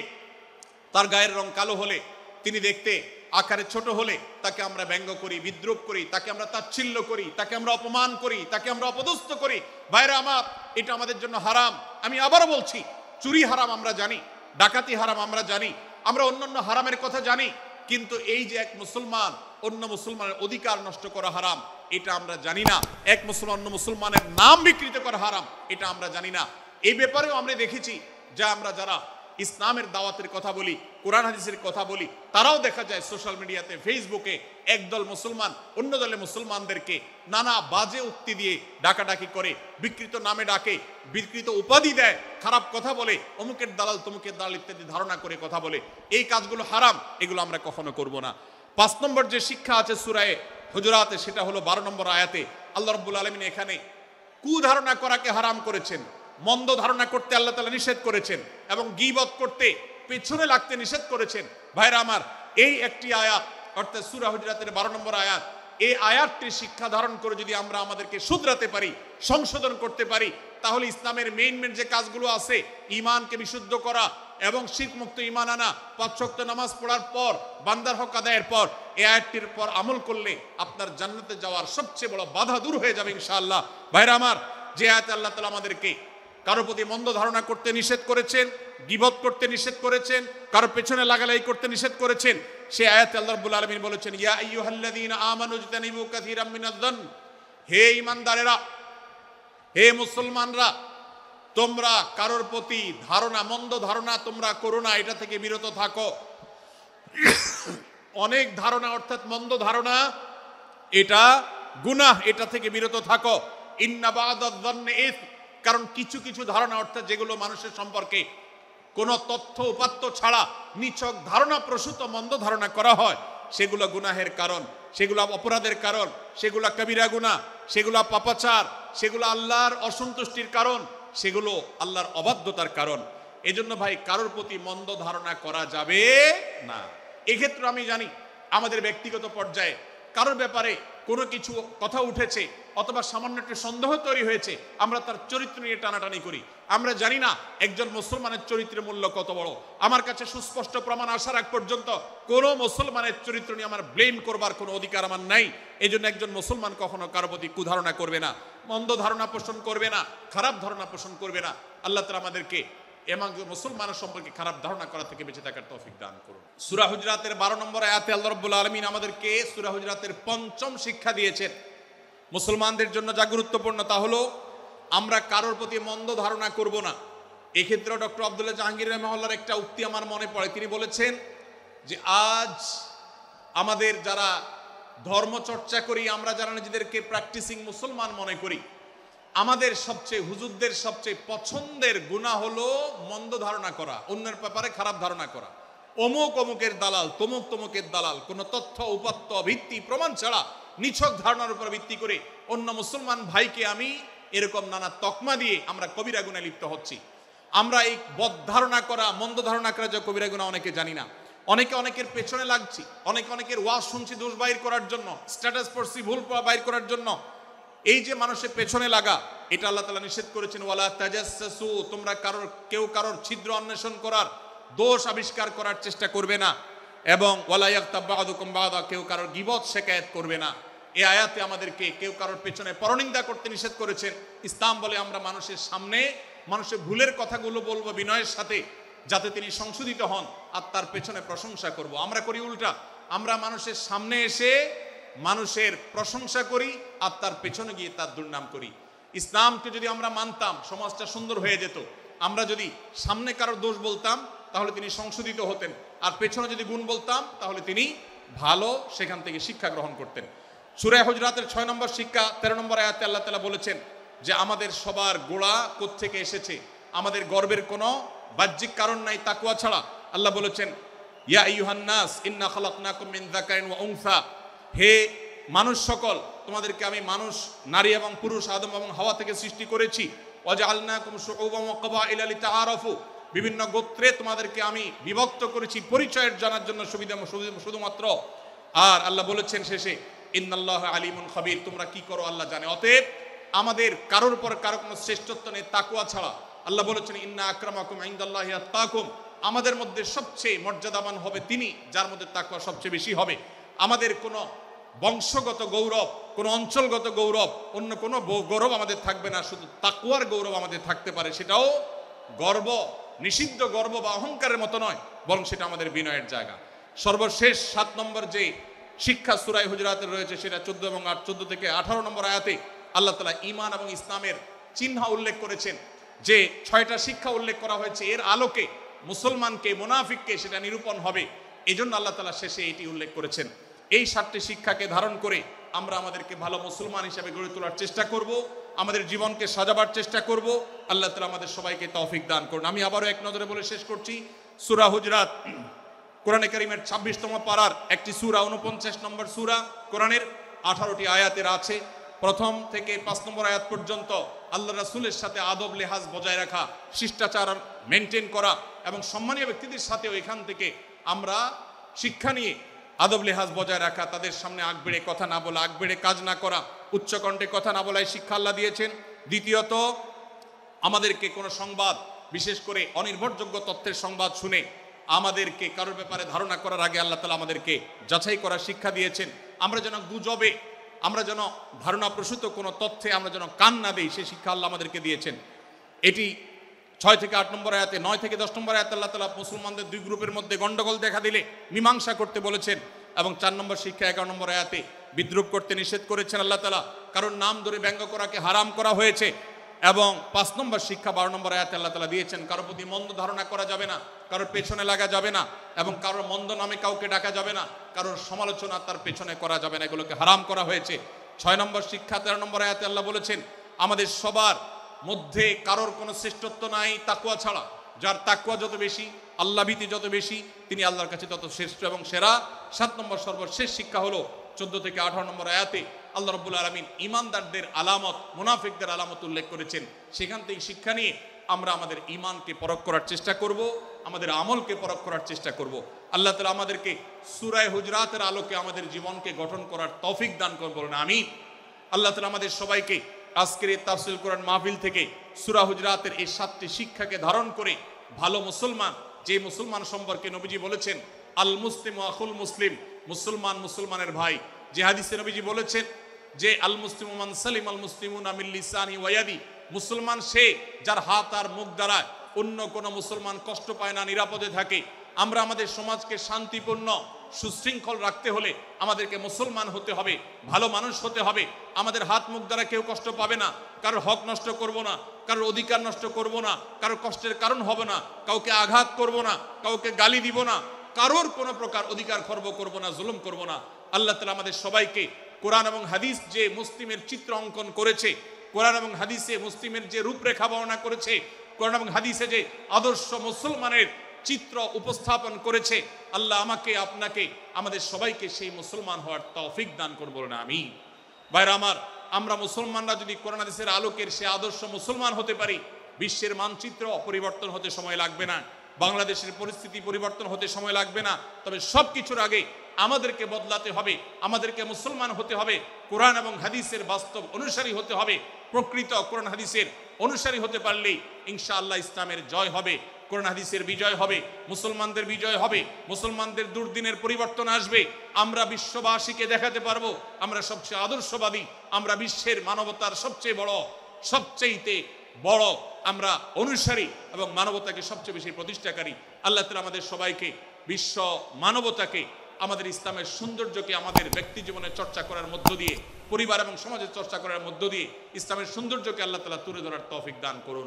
তার গায়ের রং কালো হলে, তিনি দেখতে আকারে ছোট হলে তাকে আমরা ব্যঙ্গ করি, বিদ্রুপ করি, তাকে আমরা তাচ্ছিল্য করি, তাকে আমরা অপমান করি, তাকে আমরা অপদস্থ করি। ভাইরা আমার, এটা আমাদের জন্য হারাম। আমি আবারও বলছি, চুরি হারাম আমরা জানি, ডাকাতি হারাম আমরা জানি, আমরা অন্যান্য হারামের কথা জানি, কিন্তু এই যে এক মুসলমান অন্য মুসলমানের অধিকার নষ্ট করা হারাম, এটা আমরা জানি না। এক মুসলমান অন্য মুসলমানের নাম বিকৃত করা হারাম, এটা আমরা জানি না। এই ব্যাপারেও আমরা দেখেছি যে আমরা যারা ইসলামের দাওয়াতের কথা বলি, কোরআন হাদিসের কথা বলি, তারাও দেখা যায় সোশ্যাল মিডিয়াতে, ফেসবুকে একদল মুসলমান অন্য দলে মুসলমানদেরকে নানা বাজে উক্তি দিয়ে ডাকাডাকি করে, বিকৃত নামে ডাকে, বিকৃত উপাধি দেয়, খারাপ কথা বলে, অমুকের দালাল তমুকের দালাল ইত্যাদি ধারণা করে কথা বলে। এই কাজগুলো হারাম, এগুলো আমরা কখনো করব না। 5 নম্বর যে শিক্ষা আছে সূরা হুজুরাতে, সেটা হলো 12 নম্বর আয়াতে আল্লাহ রাব্বুল আলামিন এখানে কুধারণা করাকে হারাম করেছেন, মন্দ ধারণা করতে আল্লাহ তাআলা নিষেধ করেছেন, এবং গীবত করতে, পেছনে লাগতে নিষেধ করেছেন। ভাইরা আমার, এই একটি আয়াত অর্থাৎ সূরা হুজুরাতের 12 নম্বর আয়াত, এই আয়াতটির শিক্ষা ধারণ করে যদি আমরা আমাদেরকে শুধরাতে পারি, সংশোধন করতে পারি, তাহলে ইসলামের মেইন যে কাজগুলো আছে, ঈমানকে বিশুদ্ধ করা এবং শিরক মুক্ত ঈমান আনা, 5 ওয়াক্ত নামাজ পড়ার পর, বান্দার হক আদায়ের পর, এই আয়াতটির পর আমল করলে আপনার জান্নাতে যাওয়ার সবচেয়ে বড় বাধা দূর হয়ে যাবে ইনশাআল্লাহ। ভাইরা আমার, যে আয়াতে আল্লাহ তাআলা আমাদেরকে কারো প্রতি মন্দ ধারণা করতে নিষেধ করেছেন, গীবত করতে নিষেধ করেছেন, কারো পেছনে লাগালাই করতে নিষেধ করেছেন, সে আয়াতে আল্লাহ রাব্বুল আলামিন বলেছেন, ইয়া আইয়ুহাল্লাযীনা আমানু ইজতানিবু কাসীরাম মিনায-যন্ন। হে ঈমানদারেরা, হে মুসলমানরা, তোমরা কারোর প্রতি ধারণা, মন্দ ধারণা তোমরা করো না, এটা থেকে বিরত থাকো। অনেক ধারণা অর্থাৎ মন্দ ধারণা, এটা গুনাহ, এটা থেকে বিরত থাকো। ইন্না বা'দায-যন্নি ইসম। কারণ কিছু কিছু ধারণা অর্থাৎ যেগুলো মানুষের সম্পর্কে কোনো তথ্য উপাত্ত ছাড়া নিছক ধারণা প্রসূত মন্দ ধারণা করা হয়, সেগুলো গুনাহের কারণ, সেগুলো অপরাধের কারণ, সেগুলো কবিরা গুনাহ, সেগুলো পাপাচার, সেগুলো আল্লাহর অসন্তুষ্টির কারণ, সেগুলো আল্লাহর অবাধ্যতার কারণ। এজন্য ভাই, কারোর প্রতি মন্দ ধারণা করা যাবে না। এক্ষেত্রে আমি জানি আমাদের ব্যক্তিগত পর্যায়ে কারোর ব্যাপারে কোনো কিছু কথা উঠেছে অথবা সামান্য একটু সন্দেহ তৈরি হয়েছে, আমরা তার চরিত্র নিয়ে টানাটানি করি। আমরা জানি না একজন মুসলমানের চরিত্রের মূল্য কত বড়। আমার কাছে সুস্পষ্ট প্রমাণ আসার আগ পর্যন্ত কোনো মুসলমানের চরিত্র নিয়ে আমার ব্লেম করবার কোনো অধিকার আমার নাই। এই জন্য একজন মুসলমান কখনো কারো প্রতি কুধারণা করবে না, মন্দ ধারণা পোষণ করবে না, খারাপ ধারণা পোষণ করবে না। আল্লাহ তাআলা আমাদেরকে এবং মুসলমানের সম্পর্কে খারাপ ধারণা করা থেকে বেঁচে থাকার তৌফিক দান করুন। সূরা হুজরাতের 12 নম্বর আয়াতে আল্লাহ রাব্বুল আলামিন আমাদেরকে সূরা হুজরাতের 5ম শিক্ষা দিয়েছেন। মুসলমানদের জন্য যা গুরুত্বপূর্ণ তা হলো আমরা কারোর প্রতি মন্দ ধারণা করব না। এক্ষেত্রে ডক্টর আব্দুল্লাহ জাহাঙ্গীর রাহিমাহুল্লাহর একটা উক্তি আমার মনে পড়ে। তিনি বলেছেন যে আজ আমাদের যারা ধর্ম চর্চা করি, আমরা যারা নিজেদেরকে প্র্যাকটিসিং মুসলমান মনে করি, আমাদের সবচেয়ে হুজুরদের সবচেয়ে পছন্দের গুনাহ হলো মন্দ ধারণা করা, অন্যের ব্যাপারে খারাপ ধারণা করা। অমুক অমুকের দালাল, তমুক তমুকের দালাল, কোনো তথ্য উপাত্ত ভিত্তি প্রমাণ ছাড়া নিছক ধারণার উপর ভিত্তি করে অন্য মুসলমান ভাইকে আমি এরকম নানা তকমা দিয়ে আমরা কবিরা গুনাহে লিপ্ত হচ্ছি। আমরা এই বদ ধারণা করা, মন্দ ধারণা করা যে কবিরা গুনাহ অনেকে জানি না, অনেকে অনেকের পেছনে লাগছি, অনেকের ওয়াজ শুনছি দোষ বাইর করার জন্য, স্ট্যাটাস পড়ছি ভুল বাইর করার জন্য। এই যে মানুষের পেছনে লাগা, এটা আল্লাহ তাআলা নিষেধ করেছেন, ওয়ালা তাজাসসু, তোমরা কেউ কারোর ছিদ্র অন্বেষণ করার, দোষ আবিষ্কার করার চেষ্টা করবে না, এবং ওয়ালা ইয়াগতাব বা'দুকুম বা'দা, কেউ কারোর গীবত শিকায়াত করবে না। এই আয়াতে আমাদেরকে কেউ কারোর পেছনে পরনিন্দা করতে নিষেধ করেছেন। ইসলাম বলে আমরা মানুষের সামনে মানুষের ভুলের কথাগুলো বলবো বিনয়ের সাথে, যাতে তিনি সংশোধিত হন, আর তার পেছনে প্রশংসা করব। আমরা করি উল্টা, আমরা মানুষের সামনে এসে মানুষের প্রশংসা করি আর তার পেছনে গিয়ে তার দুর্নাম করি। ইসলামকে যদি আমরা মানতাম, সমাজটা সুন্দর হয়ে যেত। আমরা যদি সামনে কারোর দোষ বলতাম তাহলে তিনি সংশোধিত হতেন, আর পেছনে যদি গুণ বলতাম তাহলে তিনি ভালো সেখান থেকে শিক্ষা গ্রহণ করতেন। সূরা হুজরাতের 6 নম্বর শিক্ষা 13 নম্বর আয়াতে আল্লাহ তাআলা বলেছেন যে আমাদের সবার গোড়া কোত্থেকে এসেছে, আমাদের গর্বের কোনো বাহ্যিক কারণ নাই তাকওয়া ছাড়া। আল্লাহ বলেছেন, ইয়া আইয়ুহান নাস ইন্না খালাকনাকুম মিন যাকারিন ওয়া উনসা, হে মানুষ সকল, তোমাদেরকে আমি মানুষ, নারী এবং পুরুষ, আদম এবং হাওয়া থেকে সৃষ্টি করেছি। ওয়াজআলনাকুম শুউবান ওয়া ক্বাবাইলা লিতাআরাফু, বিভিন্ন গোত্রে তোমাদেরকে আমি বিভক্ত করেছি পরিচয়ের জানার জন্য, সুবিধা শুধুমাত্র। আর আল্লাহ বলেছেন শেষে, ইন্নাল্লাহা আলিমুন খাবীর, তোমরা কি করো আল্লাহ জানে। অতএব আমাদের কারোর উপর কারো কোনো শ্রেষ্ঠত্ব নেই তাকওয়া ছাড়া। আল্লাহ বলেছেন, ইন্না আকরামাকুম ইনদাল্লাহি আত্তাকুম, আমাদের মধ্যে সবচেয়ে মর্যাদাবান হবে তিনি যার মধ্যে তাকওয়া সবচেয়ে বেশি হবে। আমাদের কোনো বংশগত গৌরব, কোনো অঞ্চলগত গৌরব, অন্য কোনো গৌরব আমাদের থাকবে না, শুধু তাকওয়ার গৌরব আমাদের থাকতে পারে। সেটাও গর্ব, নিষিদ্ধ গর্ব বা অহংকারের মতো নয়, বরং সেটা আমাদের বিনয়ের জায়গা। সর্বশেষ 7 নম্বর যে শিক্ষা সূরা হুজরাতের রয়েছে, সেটা 14 থেকে 18 নম্বর আয়াতে আল্লাহ তাআলা ঈমান এবং ইসলামের চিহ্ন উল্লেখ করেছেন। যে 6টা শিক্ষা উল্লেখ করা হয়েছে, এর আলোকে মুসলমানকে, মুনাফিককে সেটা নিরূপণ হবে। এজন্য আল্লাহ তাআলা শেষে এটি উল্লেখ করেছেন। এই 7টি শিক্ষাকে ধারণ করে আমরা আমাদেরকে ভালো মুসলমান হিসেবে গড়ে তোলার চেষ্টা করব, আমাদের জীবনকে সাজাবার চেষ্টা করব। আল্লাহ তাআলা আমাদের সবাইকে তৌফিক দান করুন। আমি আবারও এক নজরে বলে শেষ করছি, সূরা হুজরাত কোরআনে কারীমের 26তম পারার একটি সূরা, 49 নম্বর সূরা, কোরআনের 18টি আয়াতের আছে। প্রথম থেকে 5 নম্বর আয়াত পর্যন্ত আল্লাহ রাসূলের সাথে আদব লেহাজ বজায় রাখা, শিষ্টাচার মেনটেন করা, এবং সম্মানীয় ব্যক্তিদের সাথেও এখান থেকে আমরা শিক্ষা নিয়ে আদব লেহাজ বজায় রাখা, তাদের সামনে আগ বেড়ে কথা না বলা, আগ বেড়ে কাজ না করা, উচ্চকণ্ঠে কথা না বলাই শিক্ষা আল্লাহ দিয়েছেন। দ্বিতীয়ত, আমাদেরকে কোনো সংবাদ, বিশেষ করে অনির্ভরযোগ্য তথ্যের সংবাদ শুনে আমাদেরকে কারোর ব্যাপারে ধারণা করার আগে আল্লাহ তাআলা আমাদেরকে যাচাই করার শিক্ষা দিয়েছেন। আমরা যেন গুজবে, আমরা যেন ধারণা প্রসূত কোনো তথ্যে আমরা যেন কান না দেই, সেই শিক্ষা আল্লাহ আমাদেরকে দিয়েছেন। এটি 6 থেকে 8 নম্বর আয়াতে, 9 থেকে 10 নম্বর আয়াতে আল্লাহ তাআলা মুসলমানদের 2 গ্রুপের মধ্যে গন্ডগোল দেখা দিলে মীমাংসা করতে বলেছেন, এবং 4 নম্বর শিক্ষা 11 নম্বর আয়াতে বিদ্রুপ করতে নিষেধ করেছেন আল্লাহ তাআলা, কারণ নাম ধরে ব্যঙ্গ করাকে হারাম করা হয়েছে। এবং 5 নম্বর শিক্ষা 12 নম্বর আয়াতে আল্লাহ তাআলা দিয়েছেন, কারোর প্রতি মন্দ ধারণা করা যাবে না, কারোর পেছনে লাগা যাবে না, এবং কারোর মন্দ নামে কাউকে ডাকা যাবে না, কারোর সমালোচনা তার পেছনে করা যাবে না, এগুলোকে হারাম করা হয়েছে। 6 নম্বর শিক্ষা 13 নম্বর আয়াতে আল্লাহ বলেছেন, আমাদের সবার মধ্যে কারোর কোনো শ্রেষ্ঠত্ব নাই তাকওয়া ছাড়া। যার তাকওয়া যত বেশি, আল্লাহ ভীতি যত বেশি, তিনি আল্লাহর কাছে তত শ্রেষ্ঠ এবং সেরা। 7 নম্বর সর্বশেষ শিক্ষা হলো 14 থেকে 18 নম্বর আয়াতে আল্লাহ রাব্বুল আলামিন ঈমানদারদের আলামত, মুনাফিকদের আলামত উল্লেখ করেছেন। সেখান থেকে শিক্ষা নিয়ে আমরা আমাদের ঈমানকে পরখ করার চেষ্টা করব, আমাদের আমলকে পরখ করার চেষ্টা করব। আল্লাহ তাআলা আমাদেরকে সূরা হুজরাতের আলোকে আমাদের জীবনকে গঠন করার তৌফিক দান করুন, বলুন আমিন। আল্লাহ তাআলা আমাদের সবাইকে আজকের এই তাফসীর কোরআন মাহফিল থেকে সূরা হুজরাতের এই 7টি শিক্ষাকে ধারণ করে ভালো মুসলমান, যে মুসলমান সম্পর্কে নবীজি বলেছেন আল মুসলিমু আখুল মুসলিম, মুসলমান মুসলমানের ভাই। যে হাদিসে নবীজি বলেছেন যে আল মুসলিমু মান সালিমাল মুসলিমুনা মিন লিসানি ওয়া ইয়াদি, মুসলমান সে যার হাত আর মুখ দ্বারা অন্য কোনো মুসলমান কষ্ট পায় না, নিরাপদে থাকে। আমরা আমাদের সমাজকে শান্তিপূর্ণ, সুশৃঙ্খল রাখতে হলে আমাদেরকে মুসলমান হতে হবে, ভালো মানুষ হতে হবে। আমাদের হাত মুখ দ্বারা কেউ কষ্ট পাবে না, কারোর হক নষ্ট করব না, কারোর অধিকার নষ্ট করব না, কারোর কষ্টের কারণ হবে না, কাউকে আঘাত করব না, কাউকে গালি দিব না, কারোর কোনো প্রকার অধিকার খর্ব করব না, জুলুম করব না। আল্লাহ তাআলা আমাদের সবাইকে কোরআন এবং হাদিস যে মুসলিমের চিত্র অঙ্কন করেছে, কোরআন এবং হাদিসে মুসলিমের যে রূপরেখা বর্ণনা করেছে, কোরআন এবং হাদিসে যে আদর্শ মুসলমানের চিত্র উপস্থাপন করেছে। আল্লাহ আমাকে, আপনাকে, আমাদের সবাইকে সেই মুসলমান হওয়ার তৌফিক দান করুন, বলুন আমিন। ভাইরা আমার, আমরা মুসলমানরা যদি কোরআন হাদিসের আলোকের সে আদর্শ মুসলমান হতে পারি, বিশ্বের মানচিত্র পরিবর্তন হতে সময় লাগবে না, বাংলাদেশের পরিস্থিতি পরিবর্তন হতে সময় লাগবে না। তবে সবকিছুর আগে আমাদেরকে বদলাতে হবে, আমাদেরকে মুসলমান হতে হবে, কোরআন এবং হাদিসের বাস্তব অনুসারী হতে হবে। প্রকৃত কোরআন হাদিসের অনুসারী হতে পারলেই ইনশাআল্লাহ ইসলামের জয় হবে, কোরআন হাদিসের বিজয় হবে, মুসলমানদের বিজয় হবে, মুসলমানদের দুর্দিনের পরিবর্তন আসবে। আমরা বিশ্ববাসীকে দেখাতে পারবো আমরা সবচেয়ে আদর্শবাদী, আমরা বিশ্বের মানবতার সবচেয়ে বড় আমরা অনুসারী এবং মানবতাকে সবচেয়ে বেশি প্রতিষ্ঠাকারী। আল্লাহ তাআলা আমাদের সবাইকে, বিশ্ব মানবতাকে, আমাদের ইসলামের সৌন্দর্যকে আমাদের ব্যক্তি জীবনে চর্চা করার মধ্য দিয়ে, পরিবার এবং সমাজে চর্চা করার মধ্য দিয়ে ইসলামের সৌন্দর্যকে আল্লাহ তাআলা তুলে ধরার তৌফিক দান করুন।